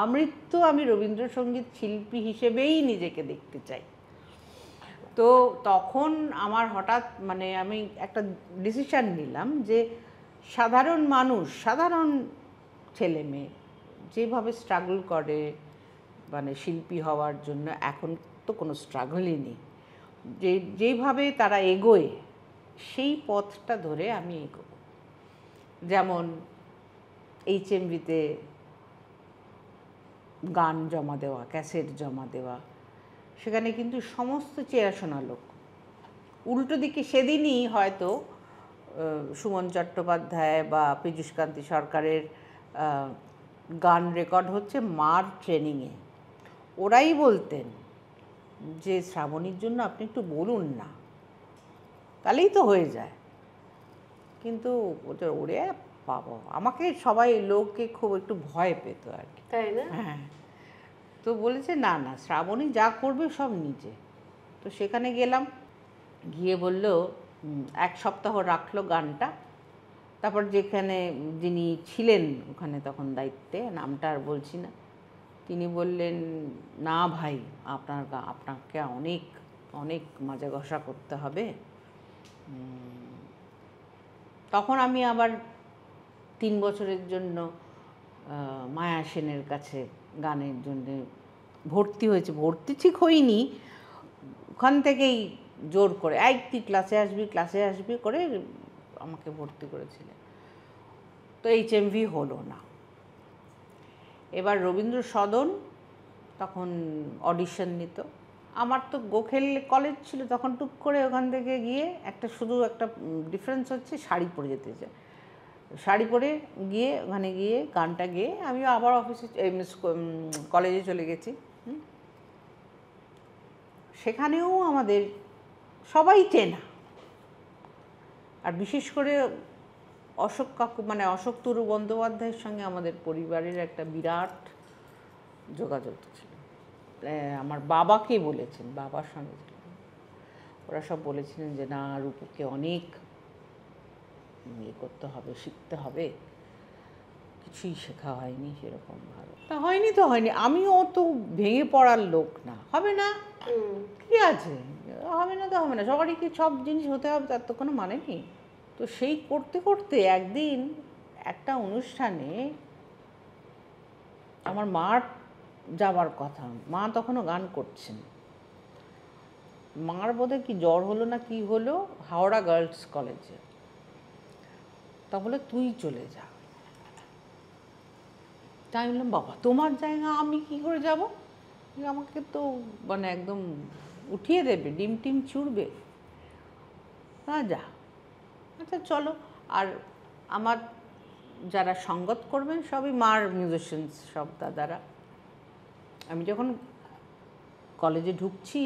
আমৃত্যু আমি রবীন্দ্রসঙ্গীত শিল্পী হিসেবেই নিজেকে দেখতে চাই। তো তখন আমার হঠাৎ মানে আমি একটা ডিসিশন নিলাম যে সাধারণ মানুষ, সাধারণ ছেলে মেয়ে যেভাবে স্ট্রাগল করে মানে শিল্পী হওয়ার জন্য, এখন তো কোনো স্ট্রাগলই নেই, যেইভাবে তারা এগোয় সেই পথটা ধরে আমি এগোবো। যেমন HMV-তে গান জমা দেওয়া, ক্যাসেট জমা দেওয়া, সেখানে কিন্তু সমস্ত চেনাশোনা লোক। উল্টো দিকে সেদিনই হয়তো সুমন চট্টোপাধ্যায় বা পীযূষকান্তি সরকারের গান রেকর্ড হচ্ছে মার ট্রেনিংয়ে। ওরাই বলতেন যে শ্রাবণীর জন্য আপনি একটু বলুন না, তাহলেই তো হয়ে যায়। কিন্তু ওরে বাবা, আমাকে সবাই লোককে খুব একটু ভয় পেত আর কি, তাই না? হ্যাঁ। তো বলেছে না না, শ্রাবণী যা করবে সব নিজে। তো সেখানে গেলাম, গিয়ে বলল 1 সপ্তাহ রাখলো গানটা, তারপর যেখানে যিনি ছিলেন ওখানে তখন দায়িত্বে, নামটা আর বলছি না, তিনি বললেন, না ভাই, আপনাকে অনেক অনেক মাজা ঘষা করতে হবে। তখন আমি আবার 3 বছরের জন্য মায়া সেনের কাছে গানের জন্যে ভর্তি হয়েছে। ভর্তি ঠিক হইনি, ওখান থেকেই জোর করে, এই তুই ক্লাসে আসবি করে আমাকে ভর্তি করেছিলেন। তো HMV হলো না। এবার রবীন্দ্র সদন তখন অডিশন নিত। আমার তো গোখেল কলেজ ছিল তখন, টুক করে ওখান থেকে গিয়ে শুধু একটা ডিফারেন্স হচ্ছে শাড়ি পরে যেতে চাই। শাড়ি পরে গিয়ে ওখানে গিয়ে গানটা গেয়ে আমি আবার কলেজে চলে গেছি। সেখানেও আমাদের সবাই চেনা, আর বিশেষ করে অশোক কাকু, মানে অশোক তরু বন্দ্যোপাধ্যায়ের সঙ্গে আমাদের পরিবারের একটা বিরাট যোগাযোগ ছিল। আমার বাবাকে বলেছেন, বাবার সঙ্গে ছিলেন, ওরা সব বলেছিলেন যে না, রূপুকে অনেক করতে হবে, শিখতে হবে, কিছুই শেখা হয়নি সেরকম ভালো। তা হয়নি তো হয়নি, আমিও তো ভেঙে পড়ার লোক না, হবে না কি আছে, হবে না তো হবে না, সবারই কি সব জিনিস হতে হবে তার তো কোনো মানে নেই। তো সেই করতে করতে একদিন একটা অনুষ্ঠানে আমার মার যাবার কথা, মা তখনও গান করছেন, মার বোধহয় কি জ্বর হলো না কি হলো, হাওড়া গার্লস কলেজে। তা বলে তুই চলে যা। তাই বললাম, বাবা তোমার জায়গা আমি কি করে যাব, আমাকে তো মানে একদম উঠিয়ে দেবে, ডিম টিম ছুড়বে। যা, আচ্ছা চলো। আর আমার যারা সঙ্গত করবেন সবই মার মিউজিশিয়ানস, সব দাদারা। আমি যখন কলেজে ঢুকছি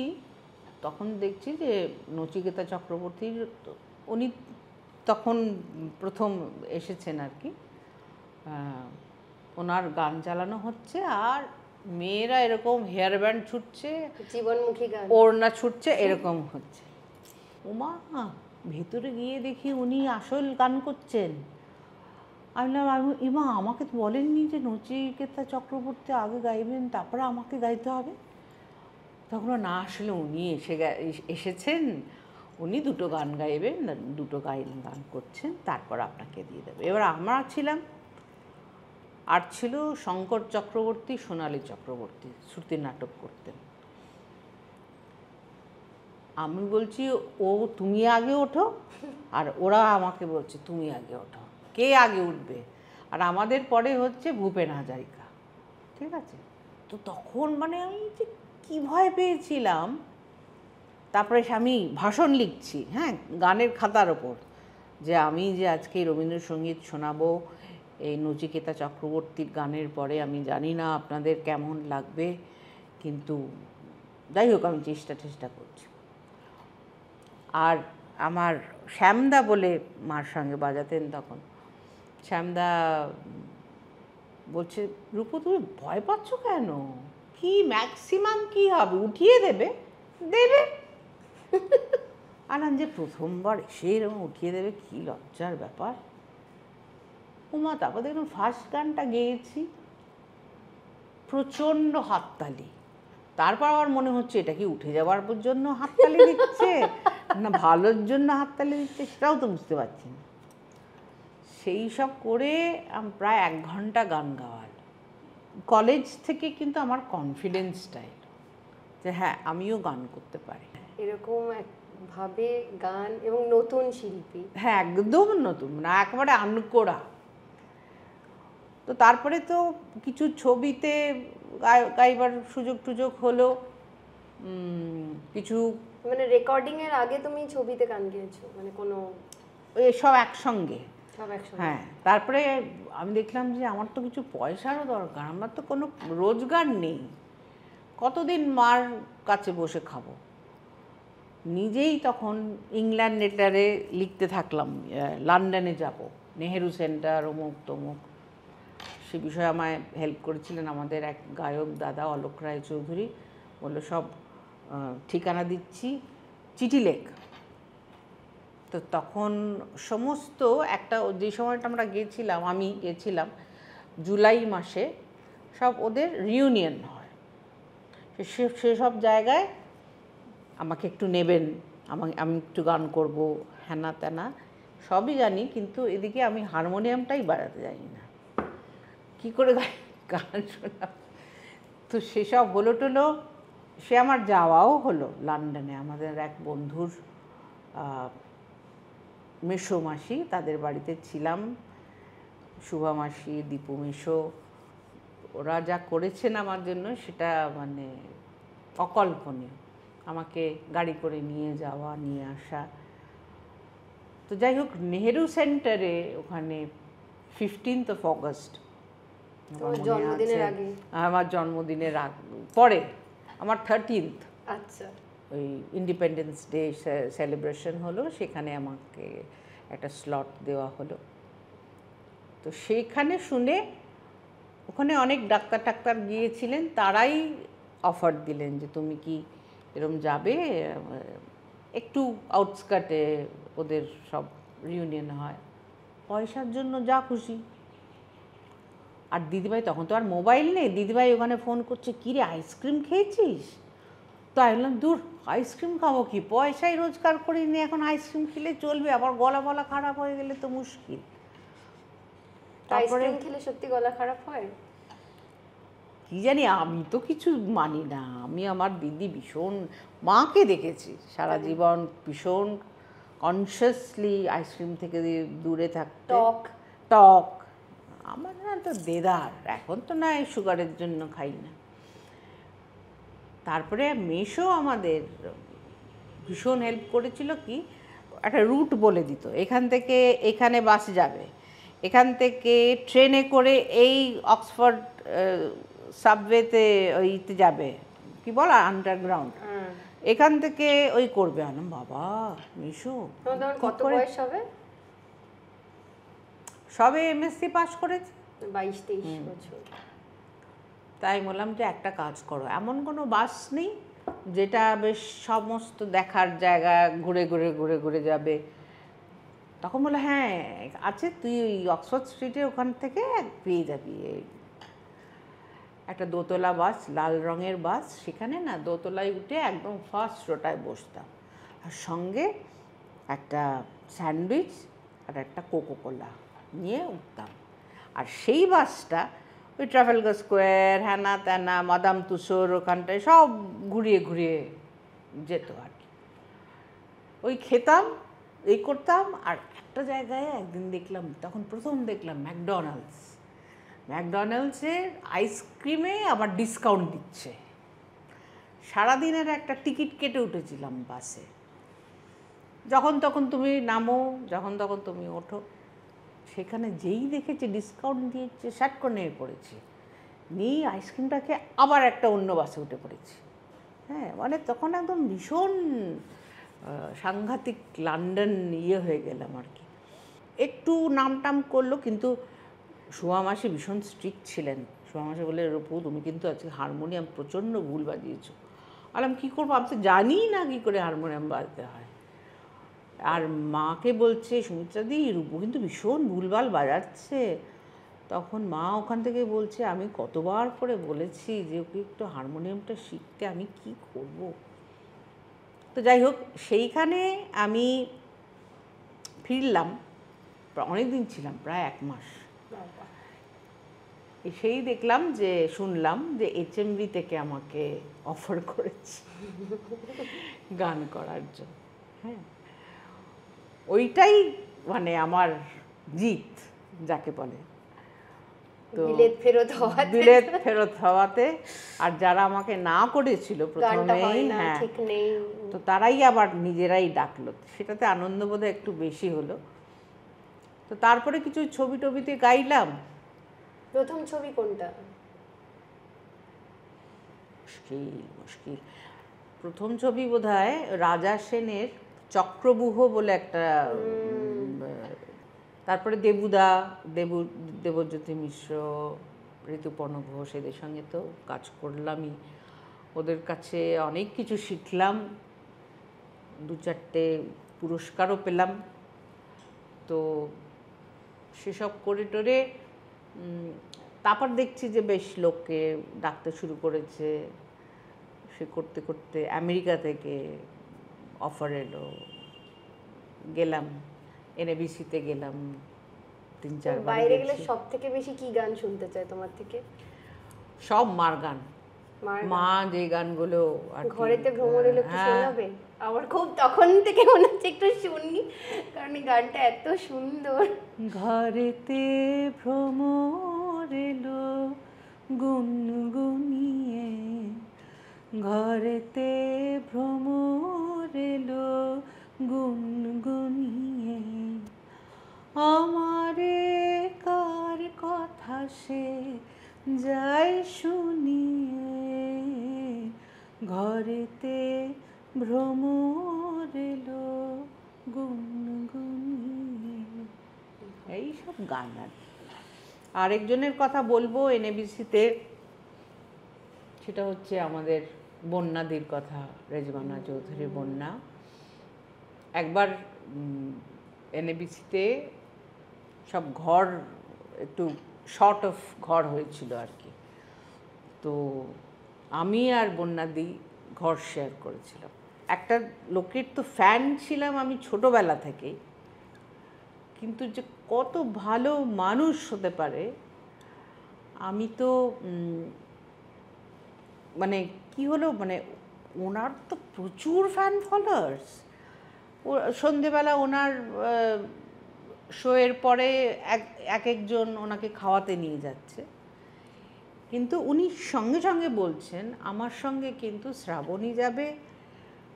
তখন দেখছি যে নচিকেতা চক্রবর্তীর, উনি তখন প্রথম এসেছেন আর কি, ওনার গান চালানো হচ্ছে, আর মেয়েরা এরকম হেয়ার ব্যান্ড ছুটছে, জীবনমুখী গান, ওড়না ছুটছে, এরকম হচ্ছে। ওমা, ভেতরে গিয়ে দেখি উনি আসল গান করছেন। আমি বললাম, ইমা আমাকে তো বলেননি যে নচিকেতা চক্রবর্তী আগে গাইবেন তারপরে আমাকে গাইতে হবে। তখন না, আসলে উনি এসেছেন, উনি দুটো গান গাইবেন, দুটো গান করছেন, তারপর আপনাকে দিয়ে দেবে। এবার আমরা ছিলাম, আর ছিল শঙ্কর চক্রবর্তী, সোনালী চক্রবর্তী, শ্রুতি নাটক করতেন। আমি বলছি, ও তুমি আগে ওঠো, আর ওরা আমাকে বলছে তুমি আগে ওঠো, কে আগে উঠবে। আর আমাদের পরে হচ্ছে ভূপেন হাজারিকা, ঠিক আছে। তো তখন মানে আমি যে কী ভয় পেয়েছিলাম। তারপরে আমি ভাষণ লিখছি, হ্যাঁ, গানের খাতার ওপর, যে আমি যে আজকে রবীন্দ্রসঙ্গীত শোনাবো এই নচিকেতা চক্রবর্তীর গানের পরে, আমি জানি না আপনাদের কেমন লাগবে, কিন্তু যাই হোক আমি চেষ্টা করছি। আর আমার শ্যামদা বলে মার সঙ্গে বাজাতেন তখন, শ্যামদা বলছে, রূপু তুমি ভয় পাচ্ছ কেন, কি ম্যাক্সিমাম কি হবে, উঠিয়ে দেবে। আর যে প্রথমবার এসে এরকম উঠিয়ে দেবে, কি লজ্জার ব্যাপার। ওমা, তারপর দেখলাম ফার্স্ট গানটা গেয়েছি, প্রচণ্ড হাততালি। তারপর আবার মনে হচ্ছে এটা কি উঠে যাওয়ার জন্য হাততালি দিচ্ছে না ভালোর জন্য হাততালি দিচ্ছে, সেটাও তো বুঝতে পারছি না। সেই সব করে প্রায় 1 ঘন্টা গান গাওয়ার। কলেজ থেকে কিন্তু আমার কনফিডেন্সটা এলো যে হ্যাঁ, আমিও গান করতে পারি। এরকম ভাবে গান, এবং নতুন শিল্পী, হ্যাঁ একদম নতুন, না একেবারে আনকোড়া। তো তারপরে তো কিছু ছবিতে গাইবার সুযোগ হলো, কিছু মানে রেকর্ডিং এর আগে তুমি ছবিতে গান গেয়েছো, মানে কোনো সব একসঙ্গে। হ্যাঁ, তারপরে আমি দেখলাম যে আমার তো কিছু পয়সারও দরকার, আমার তো কোনো রোজগার নেই, কতদিন মার কাছে বসে খাবো। নিজেই তখন ইংল্যান্ড লেটারে লিখতে থাকলাম, লন্ডনে যাব, নেহেরু সেন্টার, অমুক তমুক। সে বিষয়ে আমায় হেল্প করেছিলেন আমাদের এক গায়ক দাদা, অলোক রায় চৌধুরী। বললো সব ঠিকানা দিচ্ছি, চিঠি লেখ। তো তখন সমস্ত একটা যে সময়টা আমরা গিয়েছিলাম, আমি গিয়েছিলাম জুলাই মাসে, সব ওদের রিউনিয়ন হয়, সেসব জায়গায় আমাকে একটু নেবেন, আমি একটু গান করব, হ্যানা ত্যানা সবই জানি, কিন্তু এদিকে আমি হারমোনিয়ামটাই বাজাতে জানি না, কী করে গান শোনা। তো সেসব হলো টলো, সে আমার যাওয়াও হলো লন্ডনে, আমাদের এক বন্ধুর মেসো মাসি, তাদের বাড়িতে ছিলাম, শুভা মাসি, দীপু মেসো, ওরা যা করেছেন আমার জন্য সেটা মানে অকল্পনীয়, আমাকে গাড়ি করে নিয়ে যাওয়া নিয়ে আসা। তো যাই হোক, নেহেরু সেন্টারে ওখানে 15th of August জন্মদিনের আগে, আমার জন্মদিনের পরে, আমার 13th, আচ্ছা, ওই ইন্ডিপেন্ডেন্স ডে সেলিব্রেশন হলো, সেখানে আমাকে একটা স্লট দেওয়া হলো। তো সেইখানে শুনে ওখানে অনেক ডাক্তার গিয়েছিলেন, তারাই অফার দিলেন যে তুমি কি এরম যাবে, একটু আউটস্কার্টে ওদের সব রিউনিয়ন হয়, পয়সার জন্য যা খুশি। আর দিদিভাই তখন তো আর মোবাইল নেই, দিদিভাই ওখানে ফোন করছে, কী রে আইসক্রিম খেয়েছিস? তো আমি বললাম, দূর, আইসক্রিম খাবো কি, পয়সাই রোজগার করিনি, এখন আইসক্রিম খেলে চলবে, আবার গলা খারাপ হয়ে গেলে তো মুশকিল। তারপরে খেলে সত্যি গলা খারাপ হয়? কি জানি, আমি তো কিছু মানি না, আমি আমার দিদি ভীষণ, মাকে দেখেছি সারা জীবন ভীষণ কনসিয়াসলি আইসক্রিম থেকে দূরে থাকতে, টক আমার না তো দেদার, এখন তো না সুগারের জন্য খাই না। তারপরে মেসো আমাদের ভীষণ হেল্প করেছিল, কি একটা রুট বলে দিত, এখান থেকে এখানে বাস যাবে, এখান থেকে ট্রেনে করে এই অক্সফোর্ড সাবওয়েতে ওইতে যাবে, কি বল আন্ডারগ্রাউন্ড, এখান থেকে ওই করবে। আনলাম বাবা মেসো, কত বয়স হবে? সবে এমএসসি পাস করেছে, 22-23 বছর। তাই বললাম যে একটা কাজ করো, এমন কোনো বাস নেই যেটা বেশ সমস্ত দেখার জায়গা ঘুরে যাবে? তখন বলে হ্যাঁ আছে, তুই ওই অক্সফোর্ড স্ট্রিটের ওখান থেকে পেয়ে যাবি একটা দোতলা বাস, লাল রঙের বাস, সেখানে না দোতলায় উঠে একদম ফার্স্ট রোটায় বসতাম, আর সঙ্গে একটা স্যান্ডউইচ আর একটা কোকোকোলা নিয়ে উঠতাম। আর সেই বাসটা ওই ট্রাফালগার স্কোয়ার, হ্যানা ত্যানা, মাদাম তুসোর ওখানটায় সব ঘুরিয়ে যেত আর কি। ওই খেতাম, এই করতাম। আর একটা জায়গায় একদিন দেখলাম, তখন প্রথম দেখলাম ম্যাকডোনাল্ডসের আইসক্রিমে আবার ডিসকাউন্ট দিচ্ছে। সারাদিনের একটা টিকিট কেটে উঠেছিলাম বাসে, যখন তখন তুমি নামো, যখন তখন তুমি ওঠো, সেখানে যেই দেখেছি ডিসকাউন্ট দিয়েছে, শার্ট করে নিয়ে পড়েছি, নিয়ে আইসক্রিমটাকে আবার একটা অন্য বাসে উঠে পড়েছি। হ্যাঁ, মানে তখন একদম ভীষণ সাংঘাতিক লন্ডন হয়ে গেলাম আর কি। একটু নামটাম করলো, কিন্তু শুভা মাসি ভীষণ স্ট্রিক্ট ছিলেন। শুভা মাসি বলে, রূপু তুমি কিন্তু আজকে হারমোনিয়াম প্রচণ্ড ভুল বাজিয়েছো। বললাম কী করবো, আমি তো জানি না কী করে হারমোনিয়াম বাজতে হয়। আর মাকে বলছে, সুমিত্রাদি রূপু কিন্তু ভীষণ ভুলভাল বাজাচ্ছে। তখন মা ওখান থেকে বলছে, আমি কতবার করে বলেছি যে ওকে একটু হারমোনিয়ামটা শিখতে, আমি কি করব। তো যাই হোক, সেইখানে আমি ফিরলাম, অনেক দিন ছিলাম, প্রায় 1 মাস। সেই দেখলাম যে, শুনলাম যে HMV থেকে আমাকে অফার করেছে গান করার জন্য। হ্যাঁ, ওইটাই মানে আমার জিত যাকে বলে। তো বিলেত ফেরত হওয়াতে, আর যারা আমাকে না করেছিল প্রথমেই, হ্যাঁ, তো তারাই আবার নিজেরাই ডাকলো, সেটাতে আনন্দ বোধহয় একটু বেশি হলো। তো তারপরে কিছু ছবি টবিতে গাইলাম। প্রথম ছবি কোনটা? মুশকিল। প্রথম ছবি বোধহয় রাজা সেনের চক্রব্যূহ বলে একটা, তারপরে দেবজ্যোতি মিশ্র, ঋতুপর্ণ ঘোষ, এদের সঙ্গে তো কাজ করলামই, ওদের কাছে অনেক কিছু শিখলাম, 2-4টে পুরস্কারও পেলাম। তো সেসব করে টোরে তারপর দেখছি যে বেশ লোককে ডাকতে শুরু করেছে। সে করতে করতে আমেরিকা থেকে অফার এলো, গেলাম এনএবিসিতে গেলাম 3-4 বার। বাইরে গেলে সব থেকে বেশি কি গান শুনতে চায় তোমার থেকে? সব মার গান, মা যে গানগুলো ঘরেতে ভ্রমর এলো একটু শোনাবে? আমার খুব তখন থেকে মনে হচ্ছে একটু শুনি, কারণ এই গানটা এত সুন্দর। ঘরেতে ভ্রমর এলো গুনগুনিয়ে, ঘরেতে ভ্রমর এলো গুনগুনিয়ে, আমারে কার কথা সে যায় শুনিয়ে, ঘরেতে ভ্রমর এলো গুনগুনিয়ে। এইসব গান। আরেকজনের কথা বলবো এনএবিসিতে, সেটা হচ্ছে আমাদের বন্যাদির কথা, রেজওয়ানা চৌধুরী বন্যা। একবার এনএবিসিতে সব ঘর একটু শর্ট অফ ঘর হয়েছিল আর কি। তো আমি আর বন্যাদি ঘর শেয়ার করেছিলাম। একটা লোকের তো ফ্যান ছিলাম আমি ছোটোবেলা থেকেই, কিন্তু যে কত ভালো মানুষ হতে পারে আমি তো মানে কি হলো, মানে ওনার তো প্রচুর ফ্যান ফলোয়ার্স। সন্ধেবেলা ওনার শোয়ের পরে এক একজন ওনাকে খাওয়াতে নিয়ে যাচ্ছে, কিন্তু উনি সঙ্গে সঙ্গে বলছেন আমার সঙ্গে কিন্তু শ্রাবণী যাবে,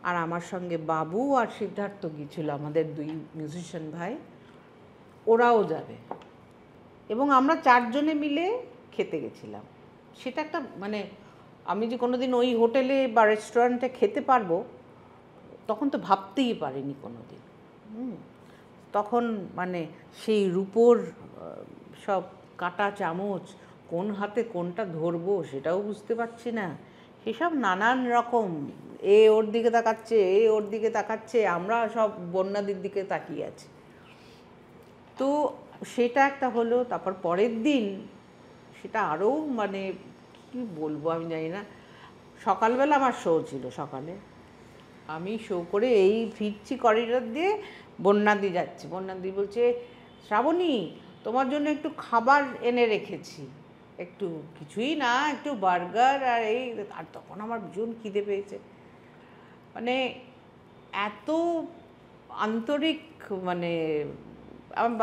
আর আমার সঙ্গে বাবু আর সিদ্ধার্থ গিয়েছিল, আমাদের 2 মিউজিশিয়ান ভাই, ওরাও যাবে। এবং আমরা 4 জনে মিলে খেতে গেছিলাম। সেটা একটা মানে আমি যে কোনো দিন ওই হোটেলে বা রেস্টুরেন্টে খেতে পারবো তখন তো ভাবতেই পারিনি কোনো দিন। তখন মানে সেই রূপোর সব কাঁটা চামচ, কোন হাতে কোনটা ধরবো সেটাও বুঝতে পারছি না, সেসব নানান রকম, এ ওর দিকে তাকাচ্ছে, এ ওর দিকে তাকাচ্ছে, আমরা সব বন্যাদির দিকে তাকিয়ে আছি। তো সেটা একটা হলো। তারপর পরের দিন সেটা আরও মানে কি বলবো আমি জানি না, সকালবেলা আমার শো ছিল, সকালে আমি শো করে এই ফিরছি করিডোর দিয়ে, বন্যাদি যাচ্ছে। বন্যাদি বলছে শ্রাবণী তোমার জন্য একটু খাবার এনে রেখেছি, একটু কিছুই না, একটু বার্গার আর এই। আর তখন আমার ভীষণ খিদে পেয়েছে, মানে এত আন্তরিক, মানে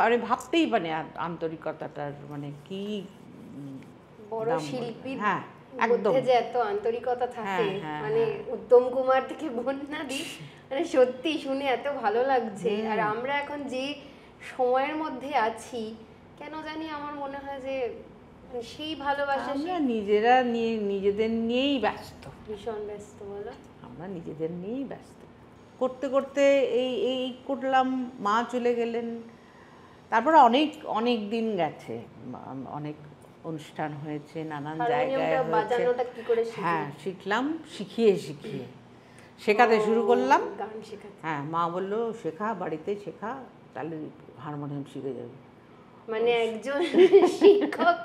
আমি ভাবতেই মানে আন্তরিকতাটার মানে কি বড় শিল্পীর হ্যাঁ একদম মধ্যে যে এত আন্তরিকতা থাকে, মানে উত্তম কুমার থেকে বন্যাদি, মানে সত্যি শুনে এত ভালো লাগছে। আর আমরা এখন যে সময়ের মধ্যে আছি, কেন জানি আমার মনে হয় যে সেই ভালোবাসা, আমরা নিজেরা নিজেদের নিয়েই ব্যস্ত, ভীষণ ব্যস্ত। বলো, আমরা নিজেদের নিয়েই ব্যস্ত করতে করতে এই করলাম, মা চলে গেলেন। তারপরে অনেক দিন গেছে, অনেক অনুষ্ঠান হয়েছে, নানান জায়গায় হয়েছে। হ্যাঁ শিখলাম, শিখিয়ে শেখাতে শুরু করলাম। হ্যাঁ মা বললো শেখা, বাড়িতে শেখা, তাহলে হারমোনিয়াম শিখে যাবে। মানে একজন শিক্ষক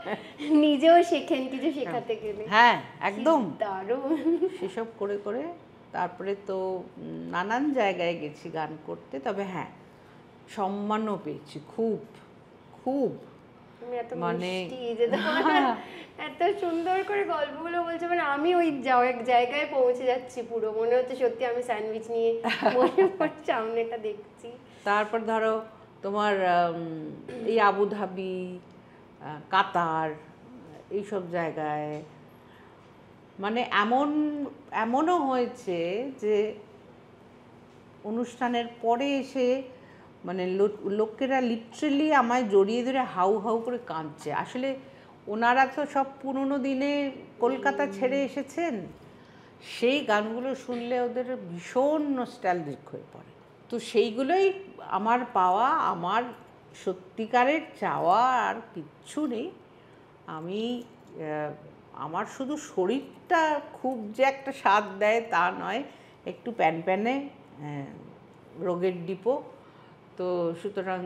নিজেও শেখেন কিছু শেখাতে গেলে। হ্যাঁ একদম দারুণ। সেসব করে করে তারপরে তো নানান জায়গায় গেছি গান করতে। তবে হ্যাঁ সম্মানও পেয়েছি খুব খুব, মানে এত সুন্দর করে গল্পগুলো বলছে, মানে আমি ওই জায়গায় পৌঁছে যাচ্ছি পুরো, মনে হচ্ছে সত্যি আমি স্যান্ডউইচ নিয়ে সামনেটা দেখছি। তারপর ধরো তোমার এই আবুধাবি, কাতার, এইসব জায়গায় মানে এমনও হয়েছে যে অনুষ্ঠানের পরে এসে মানে লোকেরা লিটারেলি আমায় জড়িয়ে ধরে হাউ হাউ করে কাঁদছে। আসলে ওনারা তো সব পুরনো দিনে কলকাতা ছেড়ে এসেছেন, সেই গানগুলো শুনলে ওদের ভীষণ নস্টালজিক হয়ে পড়ে। তো সেইগুলোই আমার পাওয়া, আমার সত্যিকারের চাওয়া আর কিচ্ছু নেই। আমি আমার শুধু শরীরটা খুব যে একটা স্বাদ দেয় তা নয়, একটু প্যানপ্যানে রোগের ডিপো, তো সুতরাং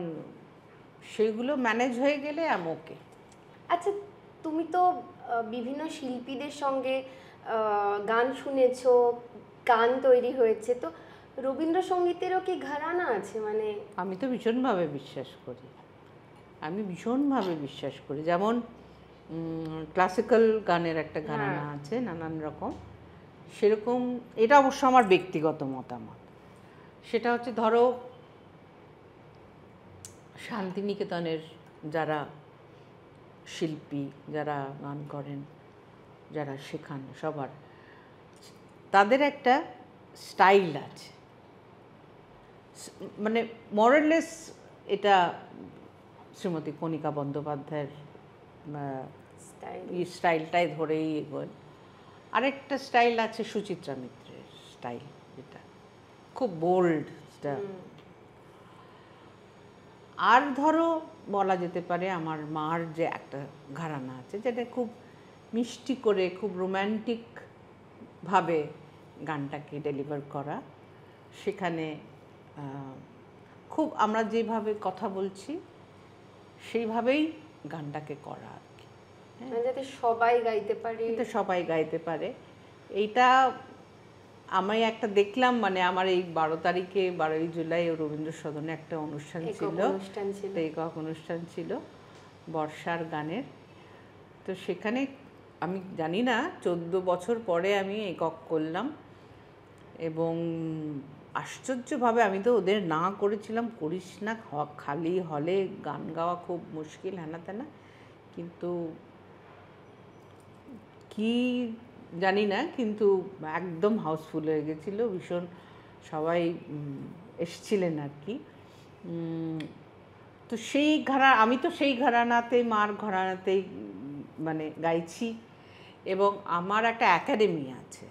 সেইগুলো ম্যানেজ হয়ে গেলে আমি ওকে। আচ্ছা, তুমি তো বিভিন্ন শিল্পীদের সঙ্গে গান শুনেছো, গান তৈরি হয়েছে, তো রবীন্দ্রসঙ্গীতেরও কি ঘরানা আছে? মানে আমি তো ভীষণভাবে বিশ্বাস করি, আমি ভীষণভাবে বিশ্বাস করি। যেমন ক্লাসিক্যাল গানের একটা ঘরানা আছে নানান রকম, সেরকম এটা অবশ্য আমার ব্যক্তিগত মতামত। সেটা হচ্ছে ধরো শান্তিনিকেতনের যারা শিল্পী, যারা গান করেন, যারা শেখান, সবার তাদের একটা স্টাইল আছে, মানে মোরালেস এটা শ্রীমতী কণিকা বন্দ্যোপাধ্যায়ের স্টাইলটাই ধরেই এগোয়। আরেকটা স্টাইল আছে সুচিত্রা মিত্রের স্টাইল, যেটা খুব বোল্ড। আর ধরো বলা যেতে পারে আমার মার যে একটা ঘরানা আছে, যেটা খুব মিষ্টি করে, খুব রোম্যান্টিক ভাবে গানটাকে ডেলিভার করা। সেখানে খুব আমরা যেভাবে কথা বলছি সেইভাবেই গানটাকে করা আর কি, যাতে সবাই গাইতে পারে, যাতে সবাই গাইতে পারে। এইটা আমি একটা দেখলাম, মানে আমার এই 12 তারিখে 12ই জুলাই রবীন্দ্র সদনে একটা অনুষ্ঠান ছিল, একক অনুষ্ঠান ছিল বর্ষার গানের। তো সেখানে আমি জানি না 14 বছর পরে আমি একক করলাম, এবং আশ্চর্যভাবে আমি তো ওদের না করেছিলাম, করিস না, খালি হলে গান গাওয়া খুব মুশকিল, হ্যানা তেনা, কিন্তু কি জানি না, কিন্তু একদম হাউসফুল হয়ে গেছিল, ভীষণ সবাই এসছিলেন আর কি। তো সেই আমি তো সেই ঘরানাতে, মার ঘরানাতেই মানে গাইছি। এবং আমার একটা একাডেমি আছে,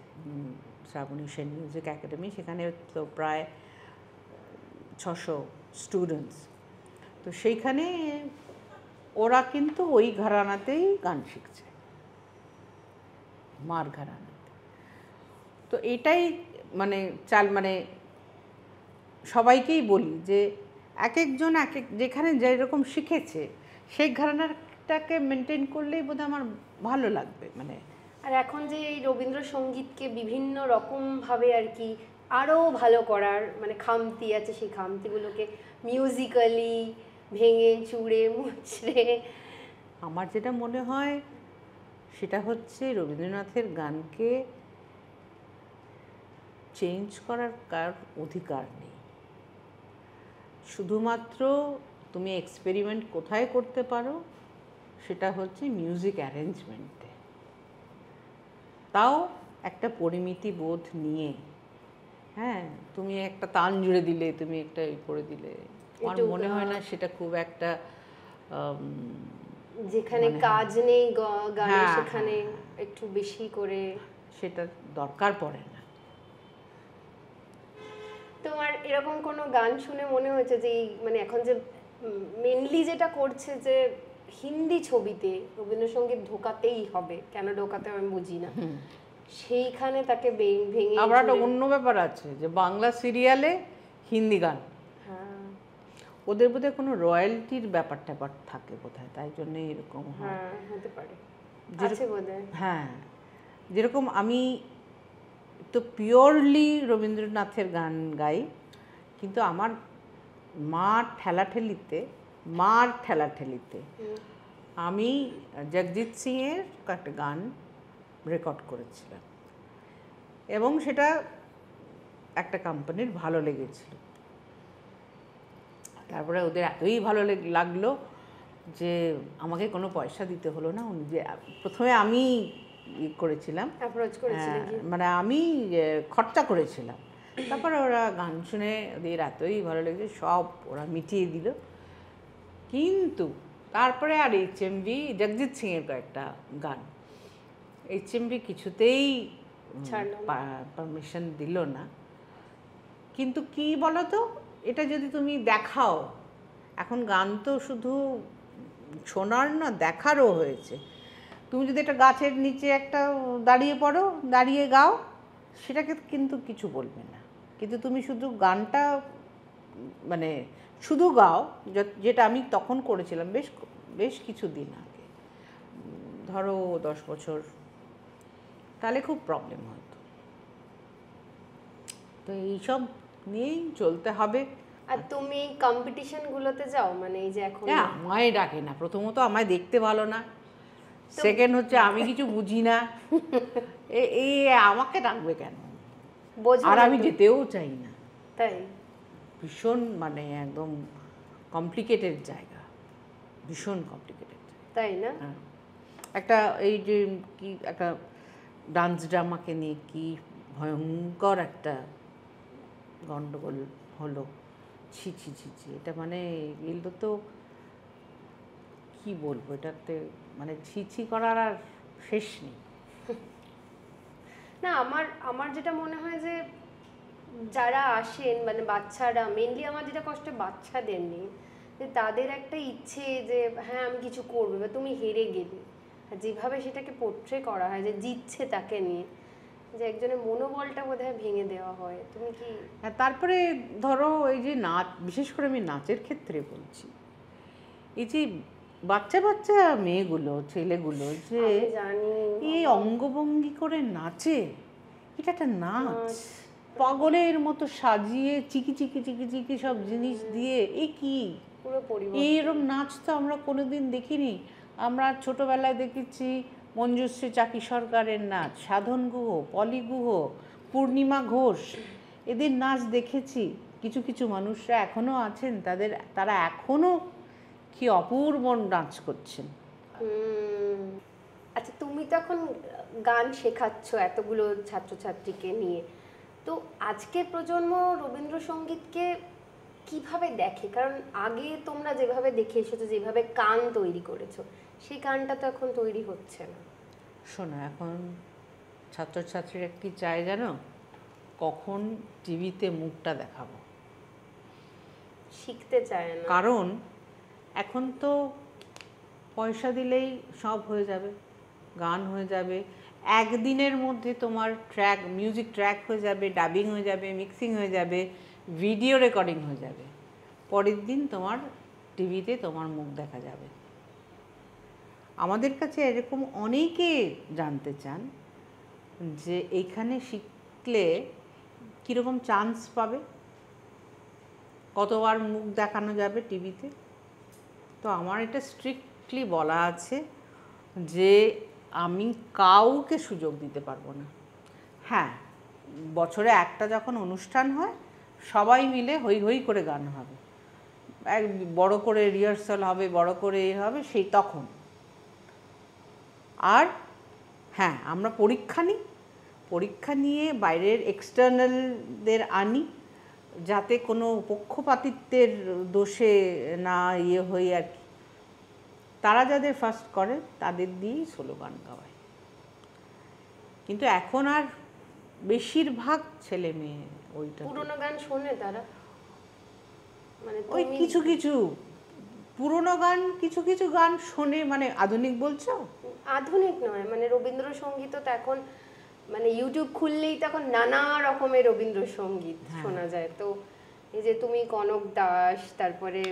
শ্রাবণী সেন মিউজিক একাডেমি, সেখানে তো প্রায় 600 স্টুডেন্টস। তো সেইখানে ওরা কিন্তু ওই ঘরানাতেই গান শিখছে, মার ঘরানাতে। তো এটাই মানে মানে সবাইকেই বলি যে এক একজন যেখানে যেরকম শিখেছে সেই ঘরানাটাকে মেনটেন করলেই বোধহয় আমার ভালো লাগবে। মানে আর এখন যে এই রবীন্দ্রসঙ্গীতকে বিভিন্ন রকমভাবে আর কি আরও ভালো করার মানে খামতি আছে, সেই খামতিগুলোকে মিউজিক্যালি ভেঙে চুড়ে মুচড়ে, আমার যেটা মনে হয় সেটা হচ্ছে রবীন্দ্রনাথের গানকে চেঞ্জ করার কার অধিকার নেই। শুধুমাত্র তুমি এক্সপেরিমেন্ট কোথায় করতে পারো, সেটা হচ্ছে মিউজিক অ্যারেঞ্জমেন্টে, তাও একটা পরিমিতি বোধ নিয়ে। হ্যাঁ, তুমি একটা তান জুড়ে দিলে, তুমি একটা করে দিলে, আমার মনে হয় না সেটা খুব একটা যেখানে কাজ নেই গানে সেখানে একটু বেশি করে সেটা দরকার পড়ে না। তোমার এরকম কোনো গান শুনে মনে হয়েছে যে মানে এখন যে মেনলি যেটা করছে যে হিন্দি ছবিতে রবীন্দ্রসঙ্গীত ঢোকাতেই হবে, কেন ঢোকাতে আমি বুঝি না, সেইখানে তাকে ভেঙে আবার একটা অন্য ব্যাপার আছে যে বাংলা সিরিয়ালে হিন্দি গান, ওদের বোধহয় কোনো রয়্যালটির ব্যাপার ট্যাপার থাকে বোধহয়, তাই জন্য এরকম হয়, হতে পারে, আছে বোধহয়। হ্যাঁ, যেরকম আমি তো পিওরলি রবীন্দ্রনাথের গান গাই, কিন্তু আমার মার ঠেলাঠেলিতে আমি জগজিৎ সিংয়ের একটা গান রেকর্ড করেছিলাম, এবং সেটা একটা কোম্পানির ভালো লেগেছিল। তারপরে ওদের এতই ভালো লাগলো যে আমাকে কোনো পয়সা দিতে হলো না, যে প্রথমে আমি করেছিলাম, মানে আমি খরচা করেছিলাম, তারপরে ওরা গান শুনে ওদের এতই ভালো লেগেছে, সব ওরা মিটিয়ে দিল। কিন্তু তারপরে আর এইচএমভি জগজিৎ সিংয়ের কয়েকটা গান এইচএমভি কিছুতেই পারমিশন দিল না। কিন্তু কি বলো তো, এটা যদি তুমি দেখাও, এখন গান তো শুধু শোনার না, দেখারও হয়েছে। তুমি যদি একটা গাছের নিচে একটা দাঁড়িয়ে পড়ো, দাঁড়িয়ে গাও, সেটাকে কিন্তু কিছু বলবে না, কিন্তু তুমি শুধু গানটা মানে শুধু গাও, যেটা আমি তখন করেছিলাম বেশ বেশ কিছুদিন আগে, ধরো 10 বছর, তাহলে খুব প্রবলেম হতো। তো এইসব নিয়েই চলতে হবে। আর তুমি কম্পিটিশনগুলোতে যাও, মানে এই যে এখন? আমায় ডাকে না, প্রথমত আমায় দেখতে ভালো না, সেকেন্ড হচ্ছে আমি কিছু বুঝি না, এই আমাকে ডাকবে কেন? আর আমি যেতেও চাই না। তাই? ভীষণ মানে একদম কমপ্লিকেটেড জায়গা, ভীষণ কমপ্লিকেটেড। তাই না? একটা এই যে কি একটা ডান্স ড্রামাকে নিয়ে কি ভয়ঙ্কর একটা গন্ডগোল হলো, ছি ছি ছি ছি, এটা মানে এগুলো তো কি বলবো, এটাতে মানে ছি ছি করার আর শেষ নেই। না, আমার যেটা মনে হয় যে যারা আসেন মানে বাচ্চারা, মেনলি আমার যেটা কষ্ট বাচ্চাদের নেই, যে তাদের একটা ইচ্ছে যে হ্যাঁ আমি কিছু করবো, বা তুমি হেরে গেলে, আর যেভাবে সেটাকে পোট্রে করা হয় যে জিতছে তাকে নিয়ে, যে একজনের মনোবলটা বোধহয় ভেঙে দেওয়া হয়। তুমি কি? তারপরে ধরো এই যে নাচ, বিশেষ করে আমি নাচের ক্ষেত্রে বলছি, এই যে বাচ্চা বাচ্চা মেয়েগুলো ছেলেগুলো যে এই অঙ্গভঙ্গি করে নাচে, এটা একটা নাচ, পাগলের মতো সাজিয়ে চিকি চিকি চিকি চিকি সব জিনিস দিয়ে, এই কি পুরো পরিবর্তন। এইরকম নাচ তো আমরা কোনোদিন দেখিনি। আমরা ছোটবেলায় দেখেছি মঞ্জুশ্রী চাকি সরকারের নাচ, সাধন গুহ, পলি গুহ, পূর্ণিমা ঘোষ, এদের নাচ দেখেছি। কিছু কিছু মানুষরা এখনো আছেন, তারা এখনো কি অপূর্ব নাচ করছেন। আচ্ছা, তুমি তো এখন গান শেখাচ্ছ এতগুলো ছাত্রছাত্রীকে নিয়ে, তো আজকের প্রজন্ম রবীন্দ্রসঙ্গীতকে কিভাবে দেখে? কারণ আগে তোমরা যেভাবে দেখে এসেছো, যেভাবে গান তৈরি করেছো, সেই গানটা তো এখন তৈরি হচ্ছে না। শোনো, এখন ছাত্রছাত্রীরা কি চায় জানো? কখন টিভিতে মুখটা দেখাবো, শিখতে চায় না। কারণ এখন তো পয়সা দিলেই সব হয়ে যাবে, গান হয়ে যাবে, একদিনের মধ্যে তোমার ট্র্যাক, মিউজিক ট্র্যাক হয়ে যাবে, ডাবিং হয়ে যাবে, মিক্সিং হয়ে যাবে, ভিডিও রেকর্ডিং হয়ে যাবে, পরের দিন তোমার টিভিতে তোমার মুখ দেখা যাবে। আমাদের কাছে এরকম অনেকে জানতে চান যে এইখানে শিখলে কীরকম চান্স পাবে, কতবার মুখ দেখানো যাবে টিভিতে। তো আমার এটা স্ট্রিক্টলি বলা আছে যে আমি কাউকে সুযোগ দিতে পারবো না। হ্যাঁ, বছরে একটা যখন অনুষ্ঠান হয়, সবাই মিলে হই হই করে গান হবে, এক বড় করে রিহার্সাল হবে, বড় করে এ হবে, সেই তখন। আর হ্যাঁ, আমরা পরীক্ষা নিয়ে বাইরের এক্সটার্নালদের আনি, যাতে কোনো পক্ষপাতিত্বের দোষে না ইয়ে হই আর কি। তারা যাদের ফার্স্ট করে তাদের দিয়েই সোলো গান গাওয়ায়। কিন্তু এখন আর বেশিরভাগ ছেলে মেয়ে ওইটা পুরোনো গান শোনে তারা, মানে ওই কিছু কিছু পুরোনো গান, কিছু কিছু গান শোনে। মানে আধুনিক বলছো? আধুনিক নয়, মানে রবীন্দ্রসঙ্গীত তো এখন মানে ইউটিউব খুললেই তখন নানা রকমের রবীন্দ্রসঙ্গীত শোনা যায়। তো এই যে তুমি কনক দাস, তারপরে